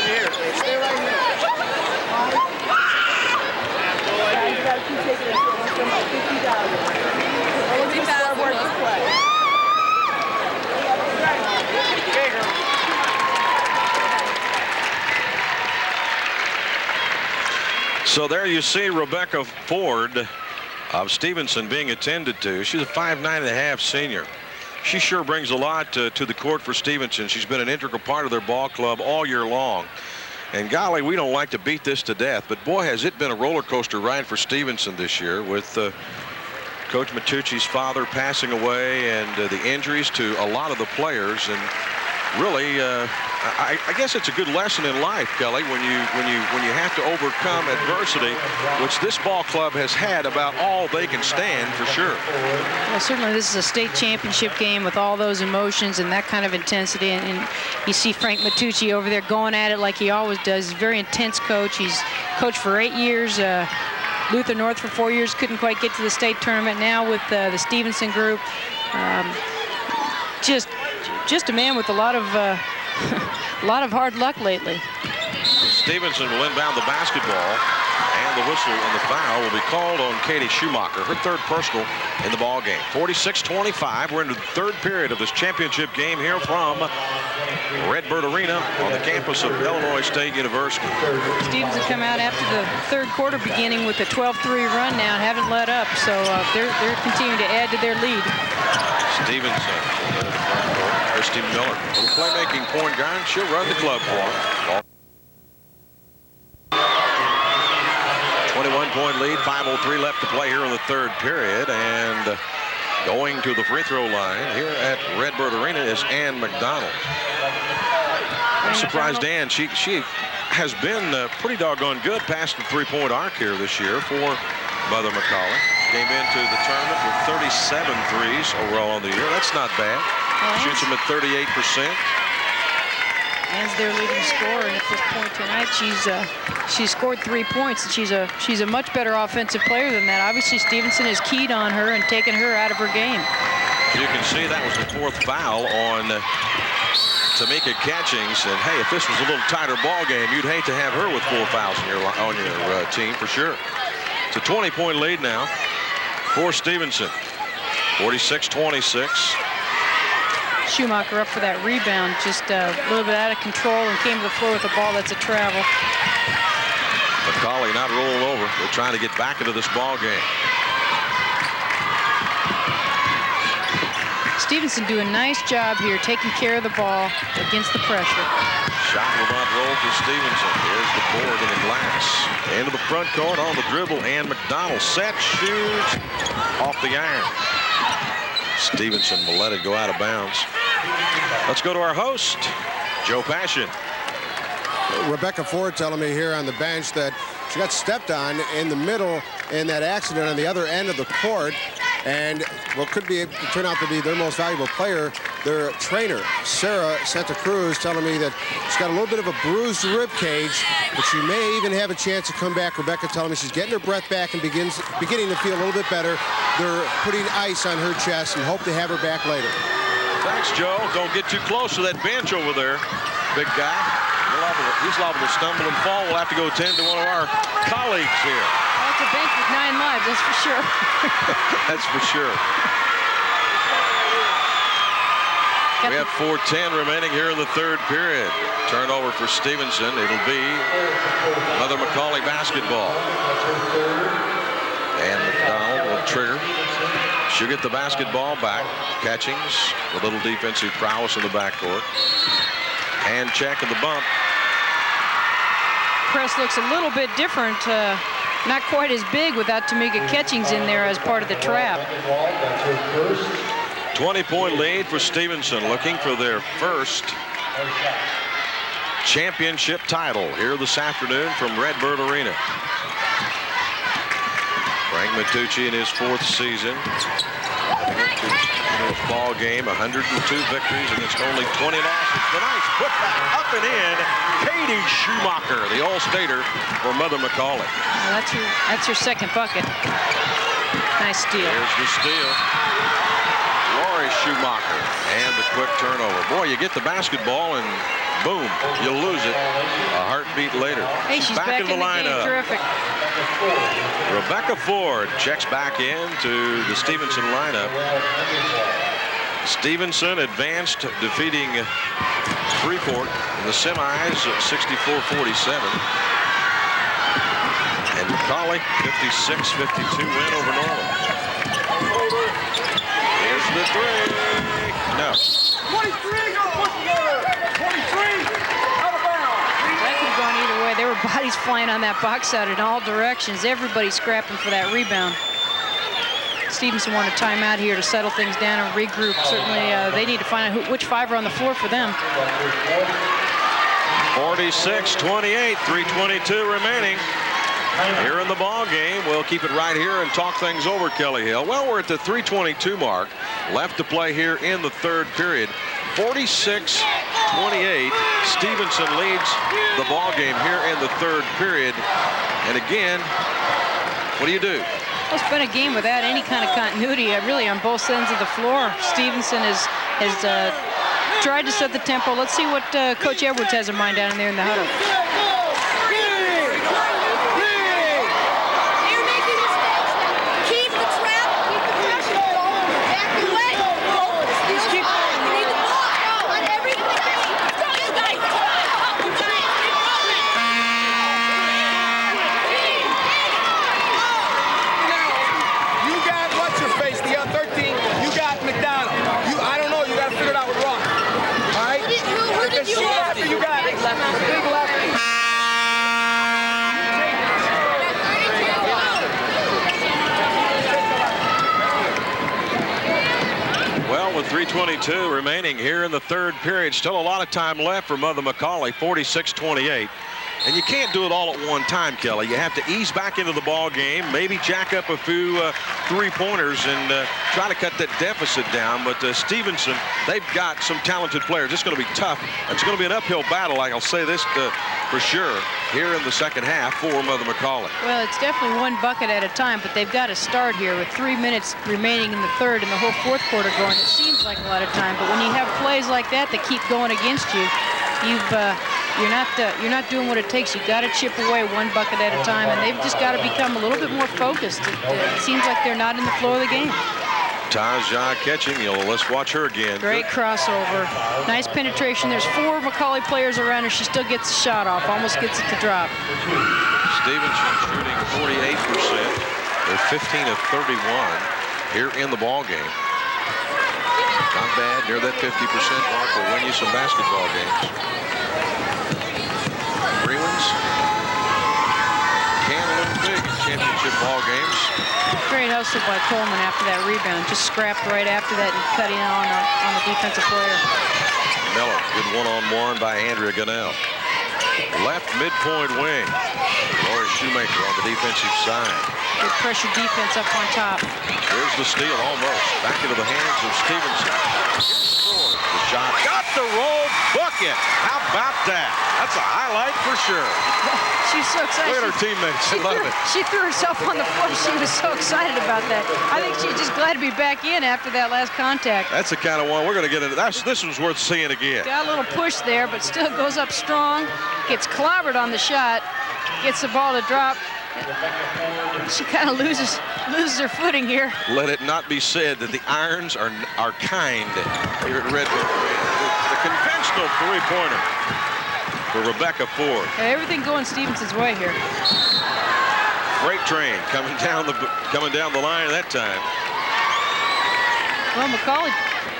Here. Stay right here. You got to keep taking it. So there you see Rebecca Ford of Stevenson being attended to. She's a 5'9.5" senior. She sure brings a lot to the court for Stevenson. She's been an integral part of their ball club all year long. And golly, we don't like to beat this to death, but boy, has it been a roller coaster ride for Stevenson this year with Coach Matucci's father passing away and the injuries to a lot of the players. And really, I guess it's a good lesson in life, Kelly, when you have to overcome adversity, which this ball club has had about all they can stand for sure. Well, certainly this is a state championship game with all those emotions and that kind of intensity, and you see Frank Matucci over there going at it like he always does. He's a very intense coach. He's coached for 8 years. Luther North for 4 years, couldn't quite get to the state tournament. Now with the Stevenson group, just a man with a lot of hard luck lately. Stevenson will inbound the basketball, and the whistle and the foul will be called on Katie Schumacher, her third personal in the ball game. 46-25. We're into the third period of this championship game here from Redbird Arena on the campus of Illinois State University. Stevenson come out after the third quarter beginning with a 12-3 run now and haven't let up, so they're continuing to add to their lead. Stevenson, Christy Miller, little playmaking point guard. She'll run the club for him. 21-point lead, 5:03 left to play here in the third period, and Going to the free throw line here at Redbird Arena is Ann McDonald. I'm surprised Ann, she has been pretty doggone good past the three-point arc here this year for Mother McAuley. Came into the tournament with 37 threes overall on the year. That's not bad. Shoots them at 38%. Ann's their leading scorer, and at this point tonight, she's scored 3 points. And she's a much better offensive player than that. Obviously, Stevenson has keyed on her and taken her out of her game. You can see that was the 4th foul on Tamika Catchings. And hey, if this was a little tighter ball game, you'd hate to have her with 4 fouls on your team for sure. It's a 20-point lead now for Stevenson. 46-26. Schumacher up for that rebound, just a little bit out of control, and came to the floor with a ball that's a travel. McAuley not rolling over. They're trying to get back into this ball game. Stevenson doing a nice job here, taking care of the ball against the pressure. Shot will not roll for Stevenson. Here's the board in the glass. Into the front court on the dribble, and McDonald set, shoots off the iron. Stevenson will let it go out of bounds. Let's go to our host, Joe Passion. Rebecca Ford telling me here on the bench that she got stepped on in the middle in that accident on the other end of the court, and what could be turn out to be their most valuable player, their trainer, Sarah Santa Cruz, telling me that she's got a little bit of a bruised rib cage, but she may even have a chance to come back. Rebecca telling me she's getting her breath back and beginning to feel a little bit better. They're putting ice on her chest and hope to have her back later. Thanks, Joe. Don't get too close to that bench over there, big guy. He's liable to stumble and fall. We'll have to go tend to one of our colleagues here. That's a bench with 9 lives, that's for sure. That's for sure. We have 4:10 remaining here in the 3rd period. Turnover for Stevenson. It'll be Mother McAuley basketball. And McDonald will trigger. She'll get the basketball back. Catchings, a little defensive prowess in the backcourt. Hand check and the bump. Press looks a little bit different. Not quite as big without Tamika Catchings in there as part of the trap. 20-point lead for Stevenson, looking for their first championship title here this afternoon from Redbird Arena. Frank Matucci in his 4th season. In this ball game, 102 victories against only 20 losses. The nice putback up and in. Katie Schumacher, the All-Stater for Mother McAuley. Well, that's your 2nd bucket. Nice steal. There's the steal. Lori Schumacher and the quick turnover. Boy, you get the basketball and boom, you lose it a heartbeat later. Hey, she's back in the lineup. Terrific. Rebecca Ford checks back into the Stevenson lineup. Stevenson advanced, defeating Freeport in the semis at 64-47. And McAuley, 56-52 win over Normal. Here's the 3. No. 23, go push together. 23, out of bounds. That could have gone either way. There were bodies flying on that box out in all directions. Everybody scrapping for that rebound. Stevenson wanted a timeout here to settle things down and regroup. Certainly, they need to find out which 5 are on the floor for them. 46-28, 3:22 remaining. Here in the ball game, we'll keep it right here and talk things over, Kelly Hill. Well, we're at the 3:22 mark. Left to play here in the 3rd period. 46-28. Stevenson leads the ball game here in the 3rd period. And again, what do you do? Well, it's been a game without any kind of continuity, really, on both ends of the floor. Stevenson has tried to set the tempo. Let's see what Coach Edwards has in mind down there in the huddle. You got it. Big left. 3:22 remaining here in the third period. Still a lot of time left for Mother McAuley, 46-28. And you can't do it all at one time, Kelly. You have to ease back into the ball game, maybe jack up a few three-pointers and try to cut that deficit down. But Stevenson, they've got some talented players. It's going to be tough. It's going to be an uphill battle, I'll say this for sure, here in the second half for Mother McAuley. Well, it's definitely one bucket at a time, but they've got to start here with 3 minutes remaining in the third and the whole fourth quarter going. It seems like a lot of time, but when you have plays like that that keep going against you, you're not doing what it takes. You've got to chip away one bucket at a time, and they've just got to become a little bit more focused. It seems like they're not in the flow of the game. Taja catching. Let's watch her again. Great crossover. Nice penetration. There's 4 McAuley players around her. She still gets the shot off. Almost gets it to drop. Stevenson shooting 48%. They're 15 of 31 here in the ball game. Not bad. Near that 50% mark will win you some basketball games. Bruins can win big championship ball games. Great hustle by Coleman after that rebound. Just scrapped right after that and cut in on the defensive player. Miller, good one-on-one by Andrea Gunnell. Left midpoint wing. Lori Shoemaker on the defensive side. Good pressure defense up on top. There's the steal almost. Back into the hands of Stevenson. The shot. Got the roll bucket. How about that? That's a highlight for sure. She's so excited. Look at her teammates. She love it. She threw herself on the floor. She was so excited about that. I think she's just glad to be back in after that last contact. That's the kind of one we're going to get into. This one's worth seeing again. Got a little push there, but still goes up strong. Gets clobbered on the shot. Gets the ball to drop. She kind of loses her footing here. Let it not be said that the irons are kind here at Redwood. The conventional three-pointer for Rebecca Ford. Everything going Stevenson's way here. Freight train coming down the line that time. Well, McAuley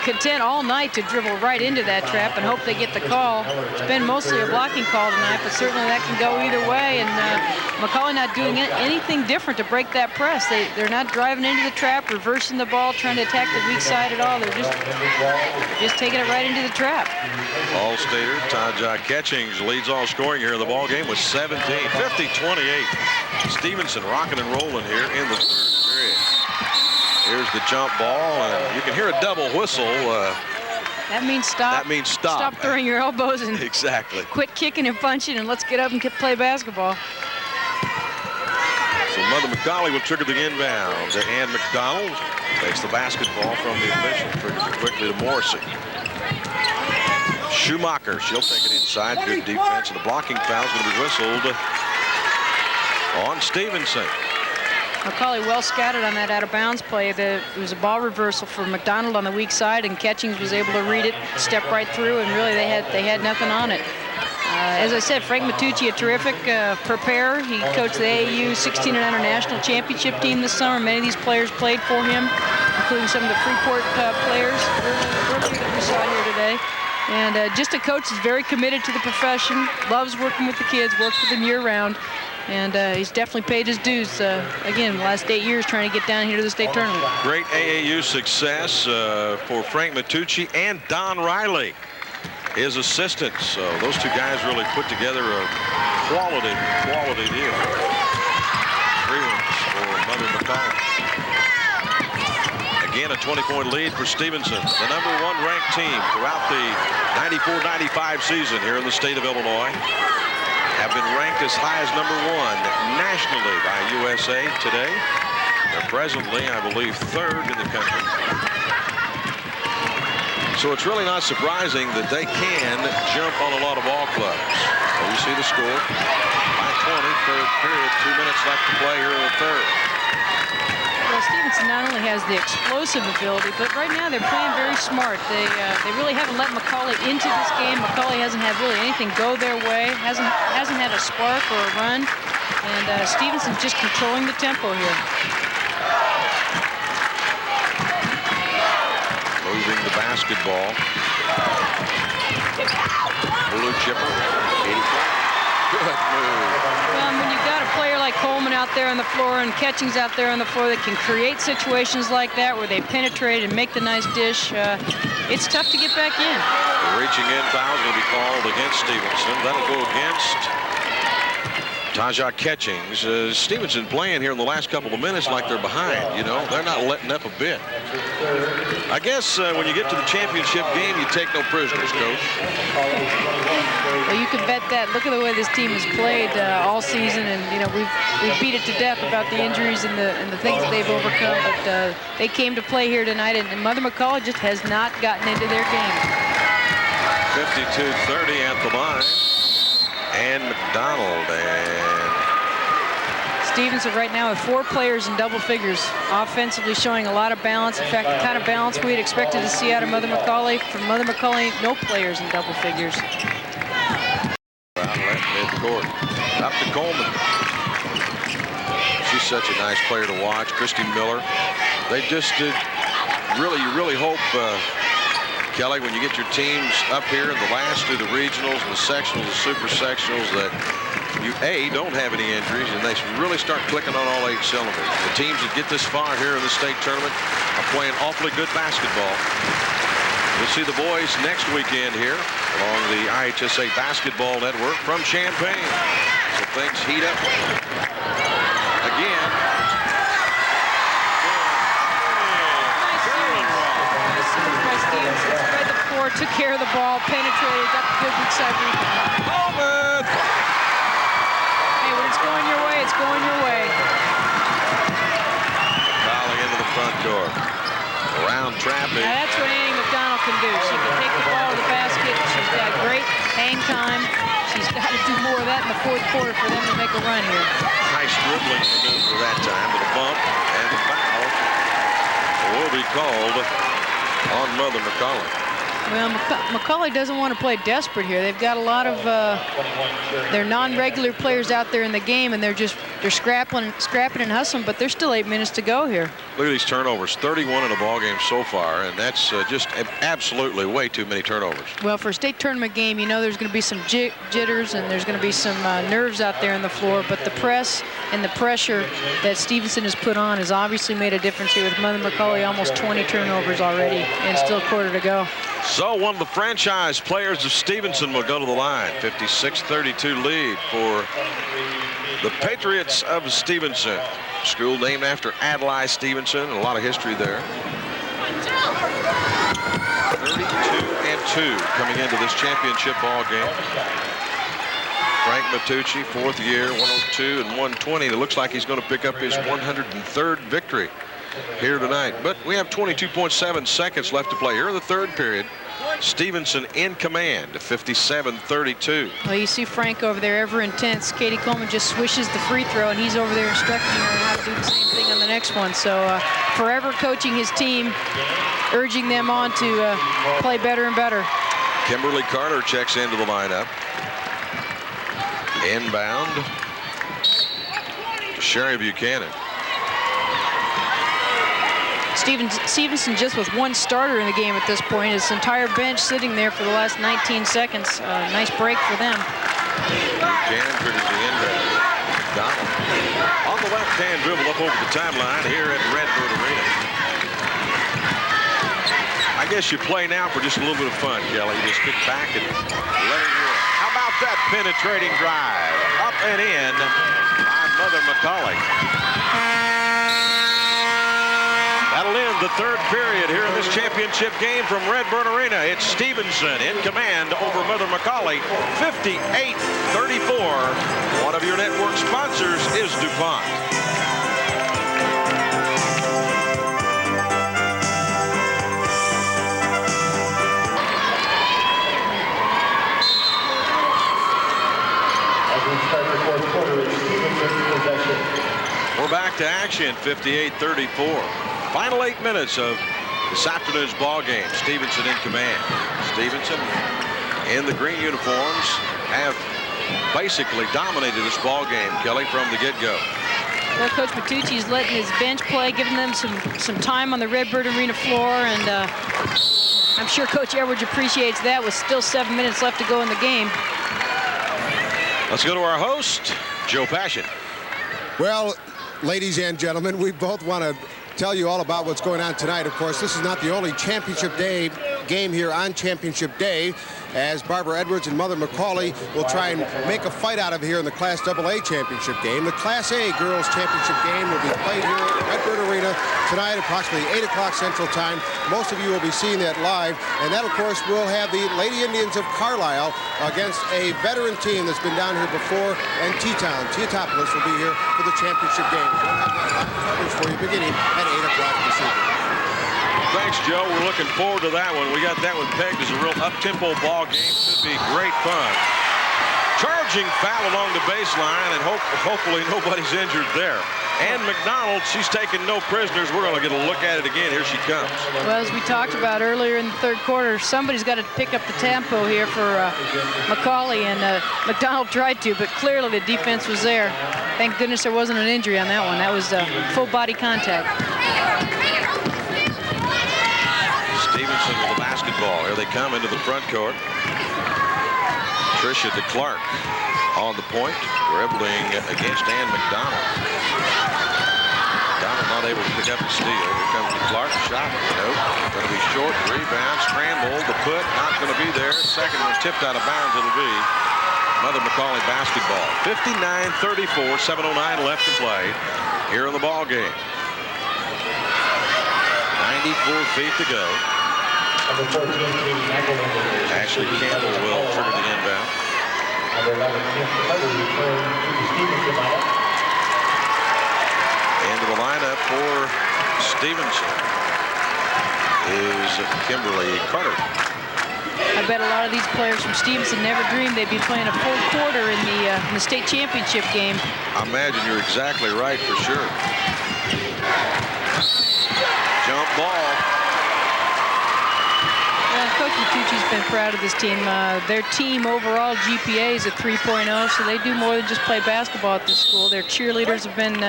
content all night to dribble right into that trap and hope they get the call. It's been mostly a blocking call tonight, but certainly that can go either way. And McAuley not doing anything different to break that press. They're not driving into the trap, reversing the ball, trying to attack the weak side at all. They're just taking it right into the trap. All-stater Taja Catchings leads all scoring here in the ball game with 17, 50-28. Stevenson rocking and rolling here in the third period. Here's the jump ball, and you can hear a double whistle. That means stop. That means stop. Stop throwing your elbows and exactly. Quit kicking and punching, and let's get up and play basketball. So Mother McAuley will trigger the inbound to Ann McDonald. Takes the basketball from the official. Triggers it quickly to Morrissey. Schumacher, she'll take it inside. Good defense, and the blocking foul is going to be whistled on Stevenson. McAuley well scattered on that out-of-bounds play. It was a ball reversal for McDonald on the weak side, and Catchings was able to read it, step right through, and really they had nothing on it. As I said, Frank Matucci, a terrific preparer. He coached the AAU 16 and under national championship team this summer. Many of these players played for him, including some of the Freeport players earlier that we saw here today. And just a coach who's very committed to the profession, loves working with the kids, works with them year-round. And he's definitely paid his dues, again, the last 8 years trying to get down here to the state tournament. Great AAU success for Frank Matucci and Don Riley, his assistant. So those two guys really put together a quality deal. 3 ones for Mother McAuley. Again, a 20-point lead for Stevenson, the #1 ranked team throughout the 94-95 season here in the state of Illinois. Have been ranked as high as #1 nationally by USA Today. They're presently, I believe, 3rd in the country. So it's really not surprising that they can jump on a lot of ball clubs. So you see the score. By 20, third period, 2 minutes left to play here in the third. Well, Stevenson not only has the explosive ability, but right now they're playing very smart. They really haven't let McAuley into this game. McAuley hasn't had really anything go their way. Hasn't had a spark or a run. And Stevenson's just controlling the tempo here. Moving the basketball. Blue chipper. 84. Good move. Well, when you've got a player like Coleman out there on the floor and Catchings out there on the floor that can create situations like that where they penetrate and make the nice dish, it's tough to get back in. The reaching in foul is going to be called against Stevenson. That'll go against Taja Catchings. Stevenson playing here in the last couple of minutes like they're behind. You know, they're not letting up a bit. I guess when you get to the championship game, you take no prisoners, Coach. Well, you can bet that. Look at the way this team has played all season, and you know we've beat it to death about the injuries and the things that they've overcome. But they came to play here tonight, and Mother McAuley just has not gotten into their game. 52-30 at the line. And McDonald and Stevenson right now with 4 players in double figures, offensively showing a lot of balance. In fact, the kind of balance we'd expected to see out of Mother McAuley. From Mother McAuley, no players in double figures. Outlet midcourt. Up to Coleman. She's such a nice player to watch. Christy Miller. They just did you really hope, Kelly, when you get your teams up here in the last two, the regionals, the sectionals, the super sectionals, that you, don't have any injuries, and they really start clicking on all 8 cylinders. The teams that get this far here in the state tournament are playing awfully good basketball. We'll see the boys next weekend here along the IHSA Basketball Network from Champaign. So things heat up again. Spread the floor, took care of the ball, penetrated, got the good weak side rebound. Coleman! Hey, when it's going your way, it's going your way. Fouling into the front court. Around trapping. Now that's what Annie McDonald can do. She can take the ball to the basket. She's got great hang time. She's got to do more of that in the 4th quarter for them to make a run here. Nice dribbling maneuver that time, but a bump and the foul will be called on Mother McAuley. Well, McAuley doesn't want to play desperate here. They've got a lot of their non-regular players out there in the game, and they're scrapping and hustling, but there's still 8 minutes to go here. Look at these turnovers, 31 in a ball game so far, and that's just absolutely way too many turnovers. Well, for a state tournament game, you know there's going to be some jitters and there's going to be some nerves out there on the floor, but the press and the pressure that Stevenson has put on has obviously made a difference here with Mother McAuley, almost 20 turnovers already, and still a quarter to go. So one of the franchise players of Stevenson will go to the line. 56-32 lead for the Patriots of Stevenson. School named after Adlai Stevenson. A lot of history there. 32-2 coming into this championship ball game. Frank Matucci, 4th year, 102 and 120. It looks like he's going to pick up his 103rd victory here tonight. But we have 22.7 seconds left to play here in the 3rd period. Stevenson in command, 57-32. Well, you see Frank over there, ever intense. Katie Coleman just swishes the free throw, and he's over there instructing her how to do the same thing on the next one. So forever coaching his team, urging them on to play better and better. Kimberly Carter checks into the lineup. Inbound to Sherry Buchanan. Stevenson just with 1 starter in the game at this point. His entire bench sitting there for the last 19 seconds. Nice break for them. Buchanan triggers the inbound. Donald on the left-hand dribble up over the timeline here at Redbird Arena. I guess you play now for just a little bit of fun, Kelly. You just kick back and let it roll. How about that penetrating drive? Up and in by Mother McAuley. That'll end the 3rd period here in this championship game from Redbird Arena. It's Stevenson in command over Mother McAuley, 58-34. One of your network sponsors is DuPont. We're back to action, 58-34. Final 8 minutes of this afternoon's ball game. Stevenson in command. Stevenson in the green uniforms have basically dominated this ball game, Kelly, from the get-go. Well, Coach Matucci is letting his bench play, giving them some time on the Redbird Arena floor, and I'm sure Coach Edwards appreciates that with still 7 minutes left to go in the game. Let's go to our host, Joe Passion. Well, ladies and gentlemen, we both want to tell you all about what's going on tonight. Of course, this is not the only championship day game here on Championship Day, as Barbara Edwards and Mother McAuley will try and make a fight out of here in the Class AA Championship game. The Class A Girls Championship game will be played here at Redbird Arena tonight, approximately 8 o'clock Central Time. Most of you will be seeing that live, and that, of course, will have the Lady Indians of Carlisle against a veteran team that's been down here before, and T-Town, Teotopolis, will be here for the championship game. We'll have that live coverage for you beginning at 8 o'clock this evening. Thanks, Joe. We're looking forward to that one. We got that one pegged as a real up-tempo ball game. Should be great fun. Charging foul along the baseline, and hopefully nobody's injured there. And McDonald, she's taking no prisoners. We're going to get a look at it again. Here she comes. Well, as we talked about earlier in the third quarter, somebody's got to pick up the tempo here for McAuley, and McDonald tried to, but clearly the defense was there. Thank goodness there wasn't an injury on that one. That was full body contact. Stevenson with the basketball. Here they come into the front court. Tricia to Clark on the point, dribbling against Ann McDonald. McDonald not able to pick up the steal. Here comes the Clark shot. Nope. Going to be short. Rebound. Scramble. The put. Not going to be there. Second one tipped out of bounds. It'll be Mother McAuley basketball. 59-34. 7:09 left to play here in the ball game. 94 feet to go. Ashley Campbell will trigger the inbound. Into the lineup for Stevenson is Kimberly Carter. I bet a lot of these players from Stevenson never dreamed they'd be playing a full quarter in the state championship game. I imagine you're exactly right, for sure. Jump ball. Well, Coach Matucci's been proud of this team. Their team overall GPA is a 3.0, so they do more than just play basketball at this school. Their cheerleaders have been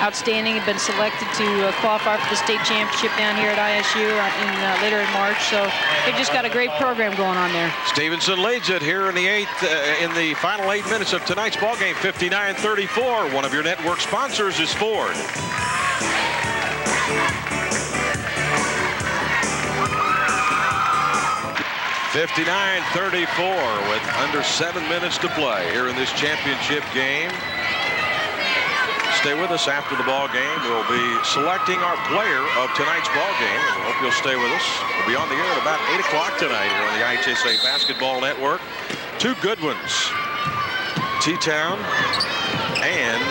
outstanding, have been selected to qualify for the state championship down here at ISU later in March. So they've just got a great program going on there. Stevenson leads it here in the final 8 minutes of tonight's ball game. 59-34. One of your network sponsors is Ford. 59-34 with under 7 minutes to play here in this championship game. Stay with us after the ball game. We'll be selecting our player of tonight's ball game. I hope you'll stay with us. We'll be on the air at about 8 o'clock tonight here on the IHSA Basketball Network. Two good ones. T-Town and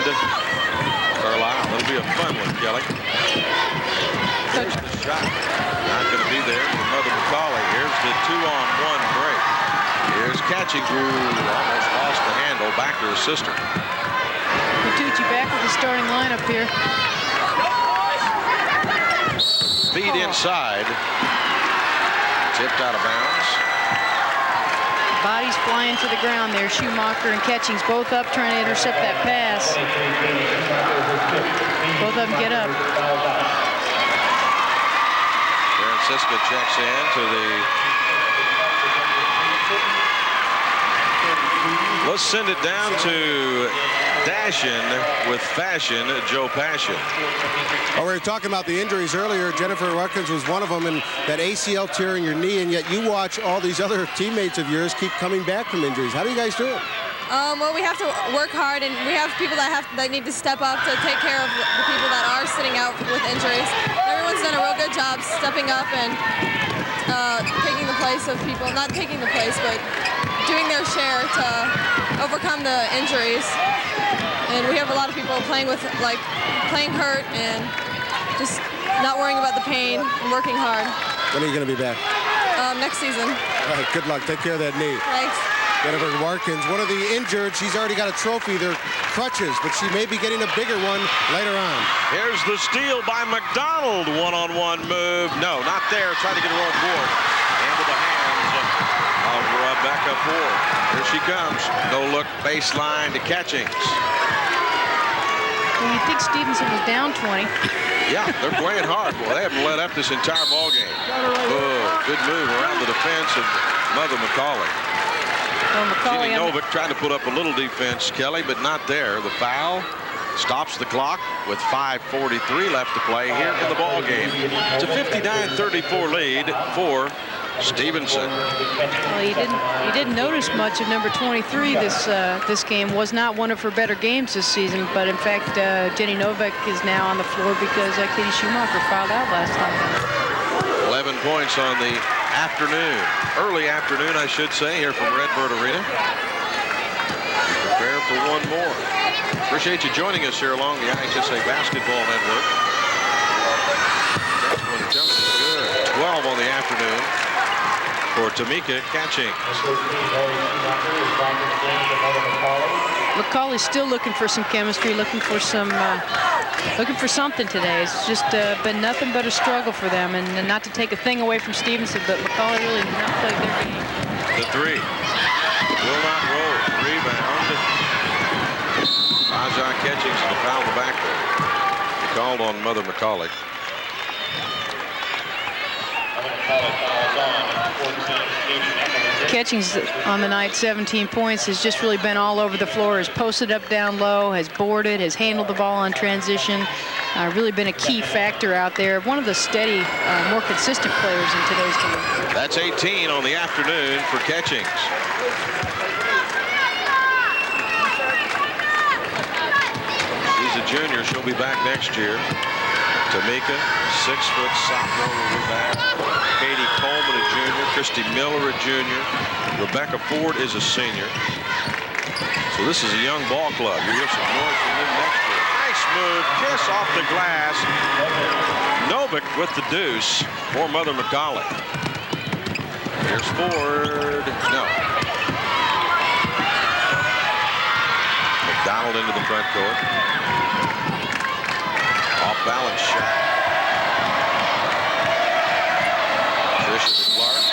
Carlisle. It'll be a fun one, Kelly. Here's the shot. Not going to be there for Mother McAuley. Here's the 2-on-1 break. Here's catching. Almost lost the handle. Back to her sister. Matucci back with the starting lineup here. Feed inside. Tipped out of bounds. Bodies flying to the ground there. Schumacher and Catchings both up trying to intercept that pass. Both of them get up. Francisca checks in to the... Let's send it down to Dashin with Fashion, Joe Passion. Well, we were talking about the injuries earlier. Jennifer Watkins was one of them, and that ACL tear in your knee, and yet you watch all these other teammates of yours keep coming back from injuries. How do you guys do it? Well, we have to work hard, and we have people that need to step up to take care of the people that are sitting out with injuries. Everyone's done a real good job stepping up and taking the place of people, not taking the place, but doing their share to overcome the injuries. And we have a lot of people playing hurt and just not worrying about the pain and working hard. When are you going to be back? Next season. All right, good luck. Take care of that knee. Thanks. Jennifer Watkins, one of the injured. She's already got a trophy. They're crutches, but she may be getting a bigger one later on. Here's the steal by McDonald. One-on-one move. No, not there. Trying to get her own board. Into the hands of Rebecca Ford. Here she comes. No look baseline to Catchings. Well, you'd think Stevenson was down 20. Yeah, they're playing hard. Well, they haven't let up this entire ball game. Oh, good move around the defense of Mother McAuley. Well, McAuley Novick trying to put up a little defense, Kelly, but not there. The foul stops the clock with 5:43 left to play here in the ball game. It's a 59-34 lead for Stevenson. Well, you didn't notice much of number 23 this game. Was not one of her better games this season, but in fact Jenny Novak is now on the floor because Katie Schumacher fouled out last time. 11 points on the afternoon, early afternoon I should say, here from Redbird Arena. Prepare for one more. Appreciate you joining us here along the IHSA Basketball Network. Next one jumps is good. 12 on the afternoon for Tamika catching. McAuley's still looking for some chemistry, looking for something today. It's just been nothing but a struggle for them, and not to take a thing away from Stevenson, but McAuley really not played their game. The three will not roll. Rebound. Aja Catchings to foul the backboard. He called on Mother McAuley. Catchings on the night, 17 points, has just really been all over the floor. Has posted up, down low, has boarded, has handled the ball on transition. Really been a key factor out there. One of the steady, more consistent players in today's game. That's 18 on the afternoon for Catchings. She's a junior. She'll be back next year. Tamika, 6-foot sophomore, will be back. Katie Coleman, a junior. Christy Miller, a junior. Rebecca Ford is a senior. So this is a young ball club. You hear some noise from them next year. Nice move. Kiss off the glass. Novak with the deuce for Mother McAuley. Here's Ford. No. McDonald into the front court. Off-balance shot. Tricia DeClark.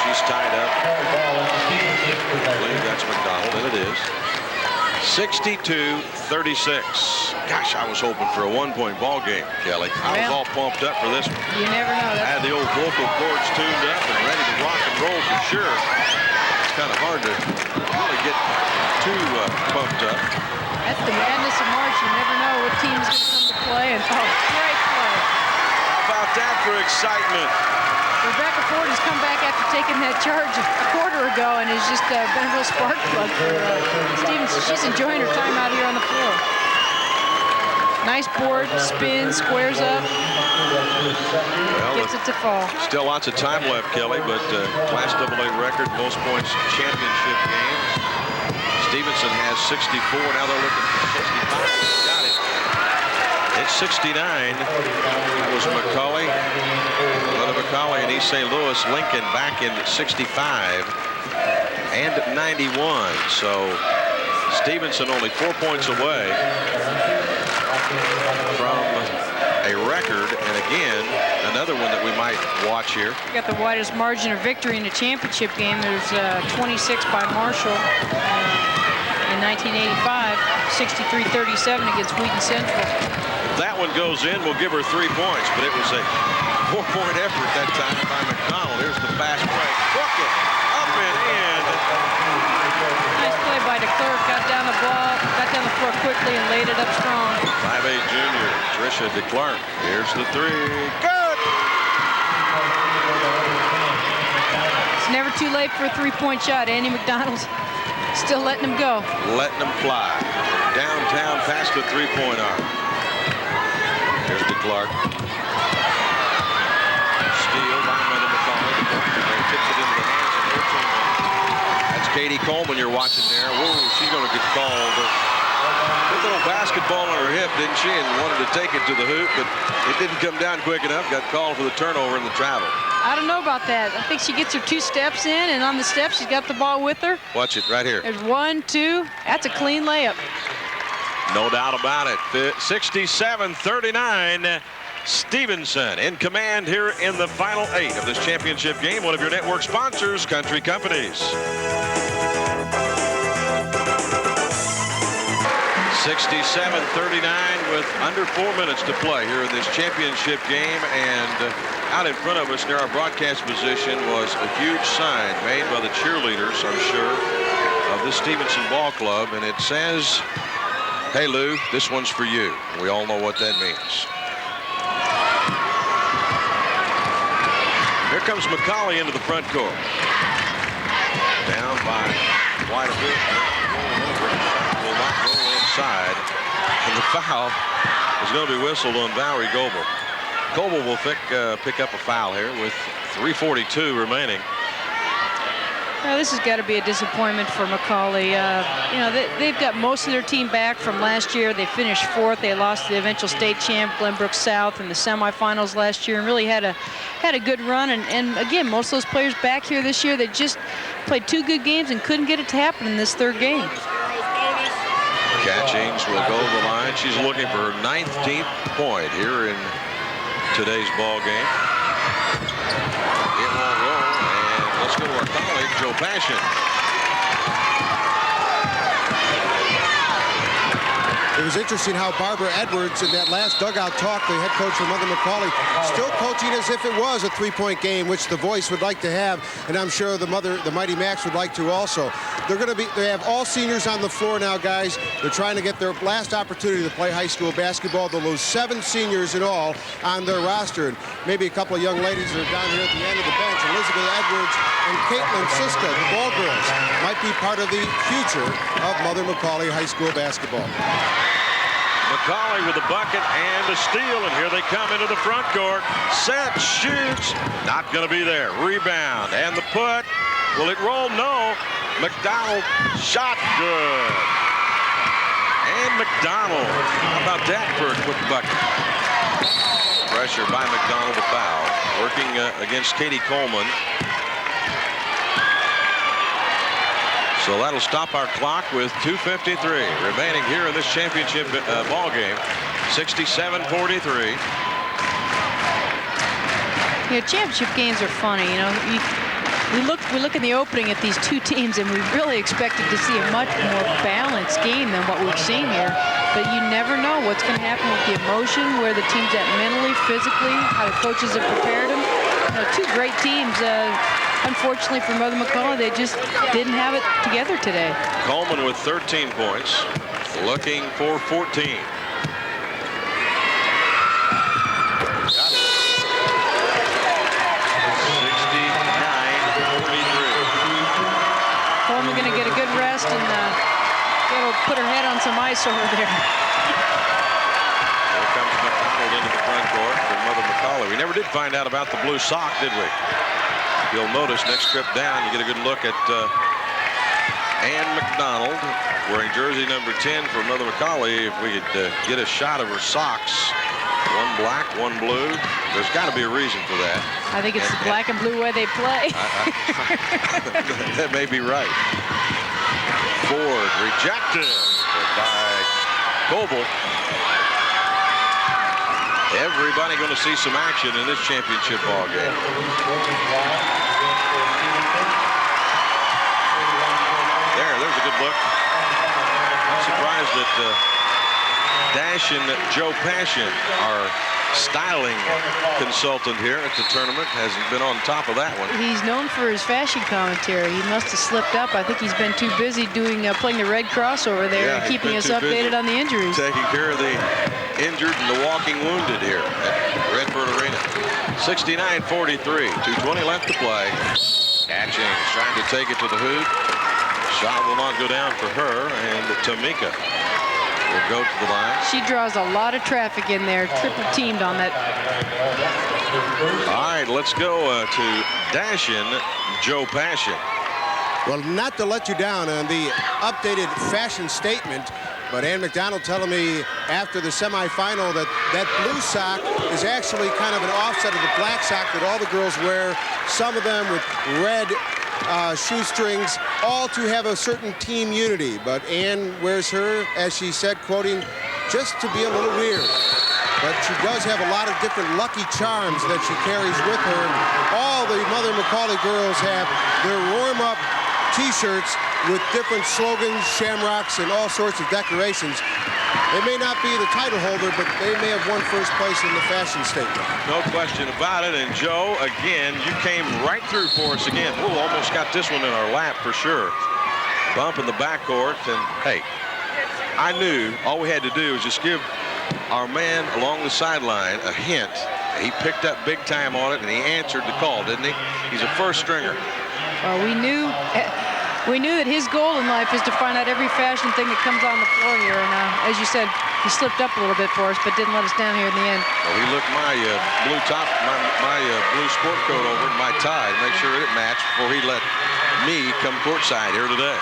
She's tied up. I believe that's McDonald, and it is. 62-36. Gosh, I was hoping for a one-point ball game, Kelly. I was all pumped up for this one. You never know. I had the old vocal cords tuned up and ready to rock and roll for sure. It's kind of hard to really get too pumped up. That's the madness of March. You never know what team's going to come to play. And great play. How about that for excitement? Rebecca Ford has come back after taking that charge a quarter ago and has just been a real spark plug for Stevenson. She's enjoying her time out here on the floor. Nice board, spin, squares up, gets it to fall. Still lots of time left, Kelly, but Class AA record, most points championship game. Stevenson has 64. Now they're looking for 65. Got it. It's 69. That was McAuley. Mother McAuley and East St. Louis. Lincoln back in 65 and 91. So Stevenson only 4 points away from a record. And again, another one that we might watch here. We got the widest margin of victory in a championship game. There's 26 by Marshall in 1985, 63-37 against Wheaton Central. That one goes in, we'll give her 3 points, but it was a 4-point effort that time by McDonald. Here's the fast break. Book it. Up and in. Nice play by DeClerc. Got down the ball, got down the floor quickly and laid it up strong. 5'8" junior, Tricia DeClerc. Here's the three. Good! It's never too late for a three-point shot. Andy McDonald's still letting him go. Letting him fly. Downtown past the three-point arc. Here's DeClerc. Steal by Mother McAuley. Tips it into the hands of her teammate. That's Katie Coleman you're watching there. Whoa, she's going to get called. Put a little basketball on her hip, didn't she? And wanted to take it to the hoop, but it didn't come down quick enough. Got called for the turnover in the travel. I don't know about that. I think she gets her 2 steps in, and on the steps, she's got the ball with her. Watch it right here. There's 1, 2. That's a clean layup. No doubt about it. 67-39. Stevenson in command here in the final 8 of this championship game. One of your network sponsors, Country Companies. 67-39 with under 4 minutes to play here in this championship game. And out in front of us near our broadcast position was a huge sign made by the cheerleaders, I'm sure, of the Stevenson Ball Club. And it says, "Hey Lou, this one's for you." We all know what that means. Here comes McAuley into the front court. Down by quite a bit. Will not roll inside. And the foul is going to be whistled on Valerie Goebel. Goebel will pick up a foul here with 3:42 remaining. Well, this has got to be a disappointment for McAuley. You know, they've got most of their team back from last year. They finished 4th. They lost to the eventual state champ Glenbrook South in the semifinals last year, and really had a good run. And again, most of those players back here this year, they just played 2 good games and couldn't get it to happen in this 3rd game. Catchings will go to the line. She's looking for her 19th point here in today's ball game. It won't roll, and let's go to our colleague, Joe Passion. It was interesting how Barbara Edwards in that last dugout talk, the head coach from Mother McAuley, still coaching as if it was a 3-point game, which the voice would like to have, and I'm sure the Mighty Macs would like to also. They have all seniors on the floor now, guys. They're trying to get their last opportunity to play high school basketball. They'll lose 7 seniors in all on their roster, and maybe a couple of young ladies that are down here at the end of the bench. Elizabeth Edwards and Caitlin Siska, the ball girls, might be part of the future of Mother McAuley High School basketball. McAuley with the bucket and a steal, and here they come into the front court. Set, shoots, not going to be there. Rebound, and the put. Will it roll? No. McDonald shot, good. And McDonald, how about that for a quick bucket? Pressure by McDonald, the foul. Working against Katie Coleman. So that'll stop our clock with 2:53 remaining here in this championship ball game. 67-43. Yeah, championship games are funny. You know, we look in the opening at these 2 teams, and we really expected to see a much more balanced game than what we've seen here. But you never know what's going to happen with the emotion, where the team's at mentally, physically, how the coaches have prepared them. You know, 2 great teams. Unfortunately for Mother McAuley, they just didn't have it together today. Coleman with 13 points, looking for 14. Got it. 69-43. Coleman going to get a good rest and it'll put her head on some ice over there. Here comes McDonald into the front court for Mother McAuley. We never did find out about the blue sock, did we? You'll notice next trip down, you get a good look at Ann McDonald wearing jersey number 10 for Mother McAuley. If we could get a shot of her socks, 1 black, 1 blue, there's got to be a reason for that. I think it's the black and blue way they play. That may be right. Ford rejected by Goebel. Everybody going to see some action in this championship ball game. There's a good look. I'm surprised that Dash and Joe Passion, our styling consultant here at the tournament, hasn't been on top of that one. He's known for his fashion commentary. He must have slipped up. I think he's been too busy playing the Red Cross over there and keeping us updated on the injuries. Taking care of the injured and the walking wounded here at Redbird Arena. 69-43, 2:20 left to play. Catchings trying to take it to the hoop. Shot will not go down for her, and Tamika will go to the line. She draws a lot of traffic in there, triple teamed on that. All right, let's go to Dashin, Joe Passion. Well, not to let you down on the updated fashion statement, but Ann McDonald telling me after the semifinal that blue sock is actually kind of an offset of the black sock that all the girls wear, some of them with red shoestrings, all to have a certain team unity. But Ann wears her, as she said, quoting, just to be a little weird. But she does have a lot of different lucky charms that she carries with her. And all the Mother McAuley girls have their warm-up T-shirts with different slogans, shamrocks, and all sorts of decorations. They may not be the title holder, but they may have won first place in the fashion statement. No question about it. And Joe, again, you came right through for us again. We almost got this one in our lap for sure. Bump in the backcourt, and hey, I knew all we had to do was just give our man along the sideline a hint He picked up big time on it, and he answered the call, didn't he? He's a first stringer. Well, we knew that his goal in life is to find out every fashion thing that comes on the floor here. And as you said, he slipped up a little bit for us, but didn't let us down here in the end. Well, he looked my blue top, my blue sport coat over and my tie to make sure it matched before he let me come courtside here today.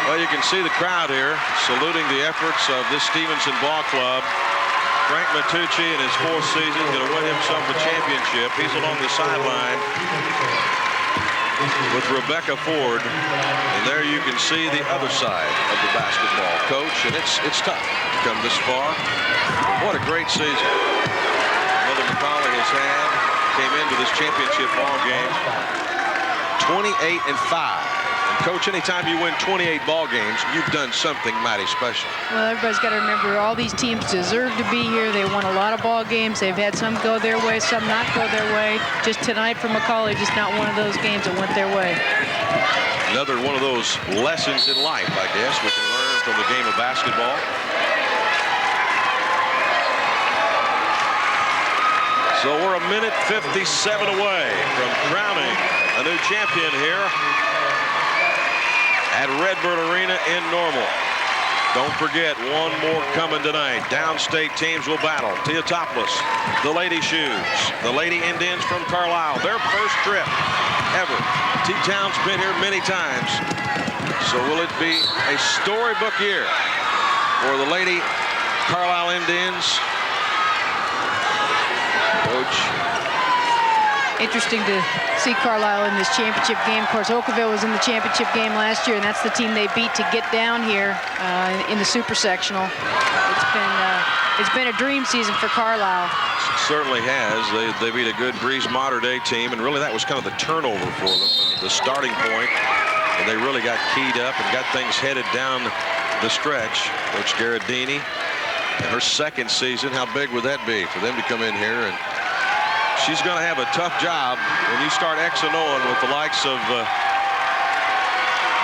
Well, you can see the crowd here saluting the efforts of this Stevenson ball club. Frank Matucci in his 4th season going to win himself a championship. He's along the sideline with Rebecca Ford, and there you can see the other side of the basketball coach, and it's tough to come this far. What a great season Mother McAuley has had. Came into this championship ball game 28-5. Coach, anytime you win 28 ball games, you've done something mighty special. Well, everybody's got to remember all these teams deserve to be here. They won a lot of ball games. They've had some go their way, some not go their way. Just tonight for McAuley, just not one of those games that went their way. Another one of those lessons in life, I guess, we can learn from the game of basketball. So we're a minute 57 away from crowning a new champion here at Redbird Arena in Normal. Don't forget, one more coming tonight. Downstate teams will battle. Teotopoulos, the Lady Shoes, the Lady Indians from Carlisle, their first trip ever. T-Town's been here many times. So will it be a storybook year for the Lady Carlisle Indians? Coach. Interesting to see Carlisle in this championship game. Of course, Oakville was in the championship game last year, and that's the team they beat to get down here in the super sectional. It's been a dream season for Carlisle. It certainly has. They beat a good Breeze Mater Dei team, and really that was kind of the turnover for them, the starting point. And they really got keyed up and got things headed down the stretch. Coach Garradini, in her 2nd season, how big would that be for them to come in here? And she's going to have a tough job when you start X and Oing with the likes of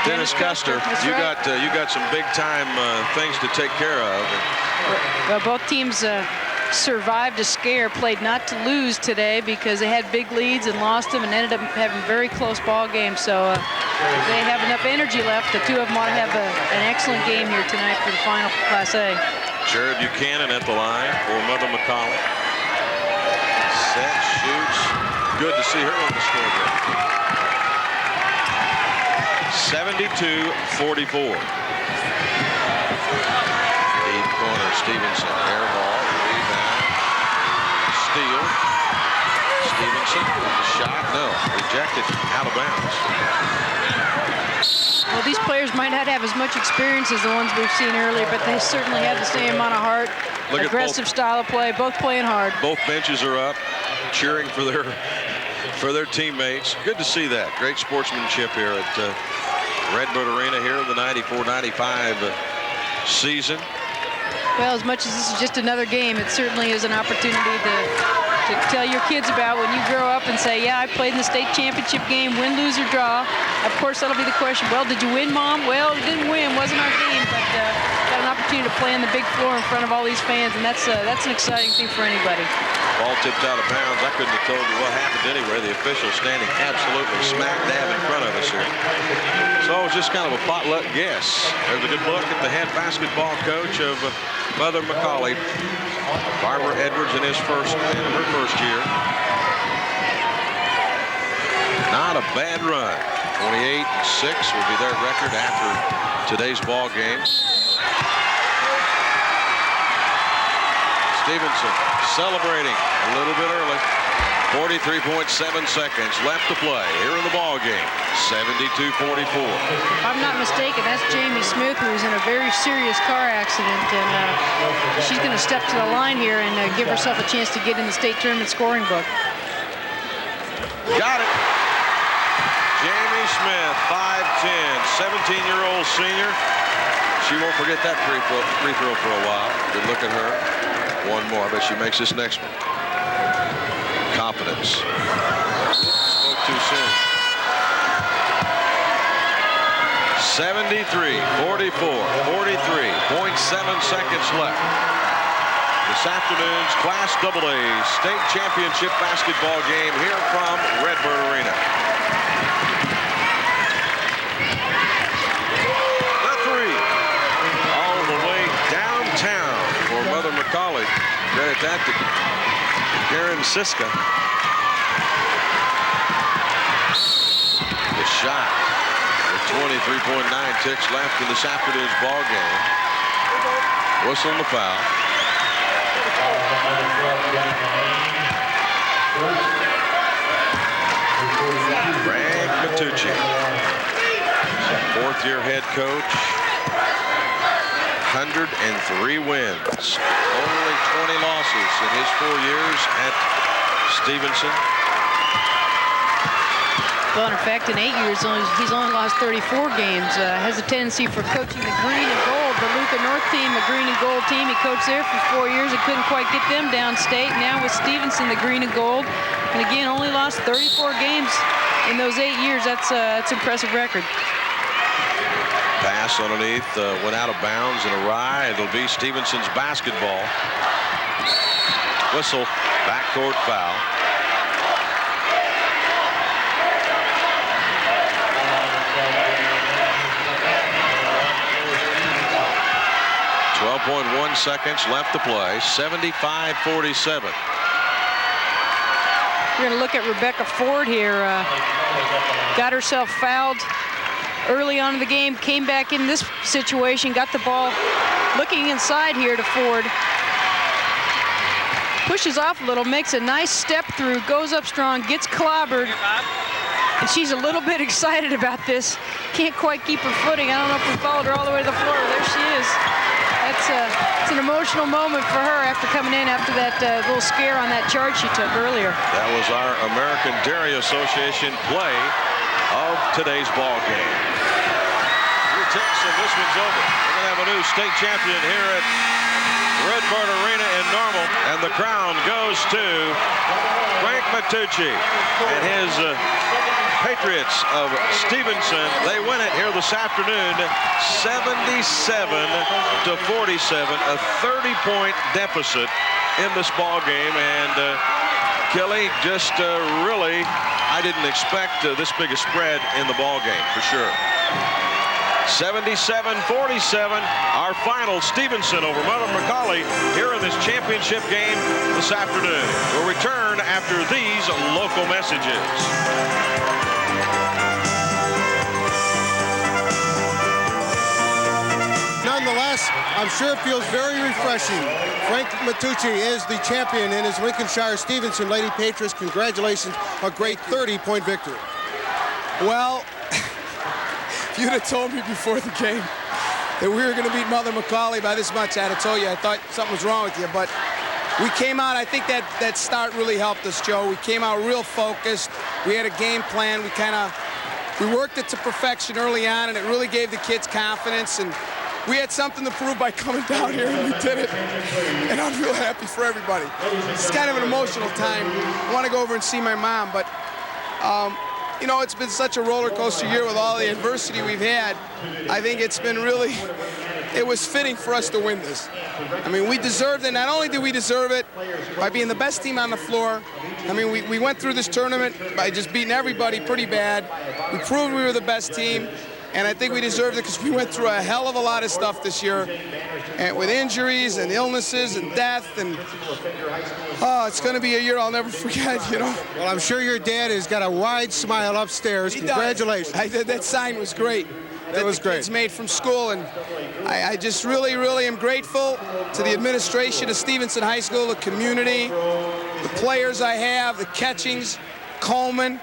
Dennis Custer. You got some big time things to take care of. Well, both teams survived a scare, played not to lose today because they had big leads and lost them and ended up having very close ball games. So they have enough energy left. The two of them ought to have an excellent game here tonight for the final for Class A. Jared Buchanan at the line for Mother McAuley. Set, shoots. Good to see her on the scoreboard. 72-44. Deep corner, Stevenson. Air ball, rebound, steal. Stevenson, the shot, no, rejected, out of bounds. Well, these players might not have as much experience as the ones we've seen earlier, but they certainly have the same amount of heart, aggressive style of play, both playing hard. Both benches are up, cheering for their teammates. Good to see that. Great sportsmanship here at Redbird Arena here in the 94-95 season. Well, as much as this is just another game, it certainly is an opportunity to tell your kids about when you grow up and say, yeah, I played in the state championship game, win, lose, or draw. Of course, that'll be the question. Well, did you win, Mom? Well, it didn't win. Wasn't our game, but got an opportunity to play on the big floor in front of all these fans, and that's an exciting thing for anybody. Ball tipped out of bounds. I couldn't have told you what happened anyway. The official standing absolutely smack dab in front of us here. So it was just kind of a potluck guess. There's a good look at the head basketball coach of Mother McAuley, Barbara Edwards, in her first year. Not a bad run. 28-6 will be their record after today's ball game. Stevenson celebrating a little bit early. 43.7 seconds left to play here in the ball game. 72-44. If I'm not mistaken, that's Jamie Smith, who's in a very serious car accident, and she's going to step to the line here and give herself a chance to get in the state tournament scoring book. Got it. Jamie Smith, 5'10", 17-year-old senior. She won't forget that free throw for a while. Good look at her. One more. I bet she makes this next one. Confidence. Spoke too soon. 73-44. 43.7 seconds left. this afternoon's Class AA State Championship basketball game here from Redbird Arena. The three, all the way downtown for Mother McAuley. Credit that to Karen Siska. The shot with 23.9 ticks left in this afternoon's ball game. Whistle and the foul. Frank Matucci, fourth-year head coach, 103 wins, only 20 losses in his 4 years at Stevenson. Well, in fact, in 8 years, he's only lost 34 games. Has a tendency for coaching the green and gold. The Luca North team, the green and gold team, he coached there for 4 years and couldn't quite get them downstate. Now with Stevenson, the green and gold, and again, only lost 34 games in those 8 years. That's an impressive record. Pass underneath went out of bounds and awry. It'll be Stevenson's basketball. Whistle, backcourt foul. 12.1 seconds left to play. 75-47. We're going to look at Rebecca Ford here. Got herself fouled early on in the game, came back in this situation, got the ball looking inside here to Ford. Pushes off a little, makes a nice step through, goes up strong, gets clobbered. And she's a little bit excited about this. Can't quite keep her footing. I don't know if we followed her all the way to the floor, but there she is. It's an emotional moment for her after coming in after that little scare on that charge she took earlier. That was our American Dairy Association play of today's ball game. 3 ticks and this one's over. We're going to have a new state champion here at Redbird Arena in Normal, and the crown goes to Frank Matucci and his Patriots of Stevenson. They win it here this afternoon, 77-47, a 30-point deficit in this ball game. And Kelly, just really, I didn't expect this big a spread in the ball game for sure. 77-47, our final. Stevenson over Mother McAuley here in this championship game this afternoon. We'll return after these local messages. Nonetheless, I'm sure it feels very refreshing. Frank Matucci is the champion in his Lincolnshire Stevenson Lady Patriots. Congratulations, a great 30-point victory. Well, if you'd have told me before the game that we were going to beat Mother McAuley by this much, I'd have told you I thought something was wrong with you. But we came out, I think that start really helped us, Joe. We came out real focused. We had a game plan. We worked it to perfection early on, and it really gave the kids confidence. And we had something to prove by coming down here, and we did it. And I'm real happy for everybody. It's kind of an emotional time. I want to go over and see my mom, but you know, it's been such a roller coaster year with all the adversity we've had. I think it's been really, it was fitting for us to win this. I mean, we deserved it. Not only did we deserve it by being the best team on the floor, I mean, we went through this tournament by just beating everybody pretty bad. We proved we were the best team. And I think we deserved it because we went through a hell of a lot of stuff this year, and with injuries and illnesses and death, and it's going to be a year I'll never forget, you know. Well, I'm sure your dad has got a wide smile upstairs. Congratulations. That sign was great. That was great. It's made from school, and I just really, really am grateful to the administration of Stevenson High School, the community, the players I have, the Catchings, Coleman.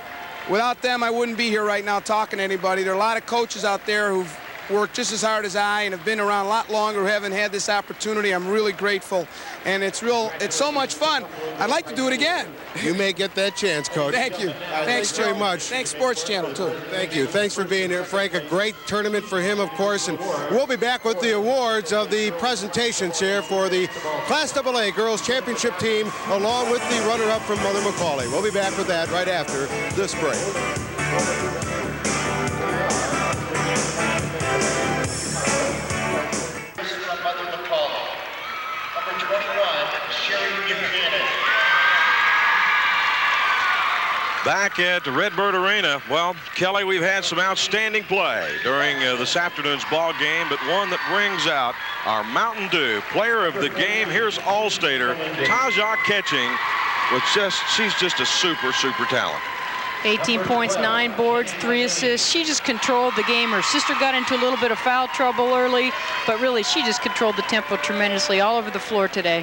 Without them, I wouldn't be here right now talking to anybody. There are a lot of coaches out there who've worked just as hard as I and have been around a lot longer, who haven't had this opportunity. I'm really grateful, and it's so much fun. I'd like to do it again. You may get that chance, Coach. Thank you. Thanks very much. Thanks, Sports Channel, too. Thank you. Thanks for being here, Frank. A great tournament for him, of course, and we'll be back with the awards of the presentations here for the Class AA Girls Championship team, along with the runner-up from Mother McAuley. We'll be back with that right after this break. From Mother McAuley, number 21, back at Redbird Arena. Well, Kelly, we've had some outstanding play during this afternoon's ball game, but one that brings out our Mountain Dew player of the game. Here's All-Stater Taja Ketching with she's just a super talent. 18 points, 9 boards, 3 assists. She just controlled the game. Her sister got into a little bit of foul trouble early, but really she just controlled the tempo tremendously all over the floor today.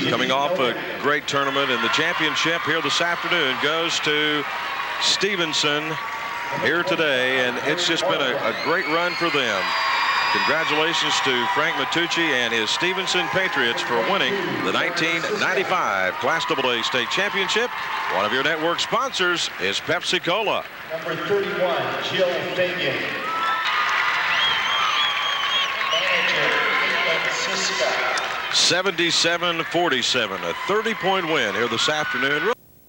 Coming off a great tournament, and the championship here this afternoon goes to Stevenson here today, and it's just been a great run for them. Congratulations to Frank Matucci and his Stevenson Patriots for winning the 1995 Class AA State Championship. One of your network sponsors is Pepsi Cola. Number 31, Jill Fagan. Manager, 77-47, a 30-point win here this afternoon.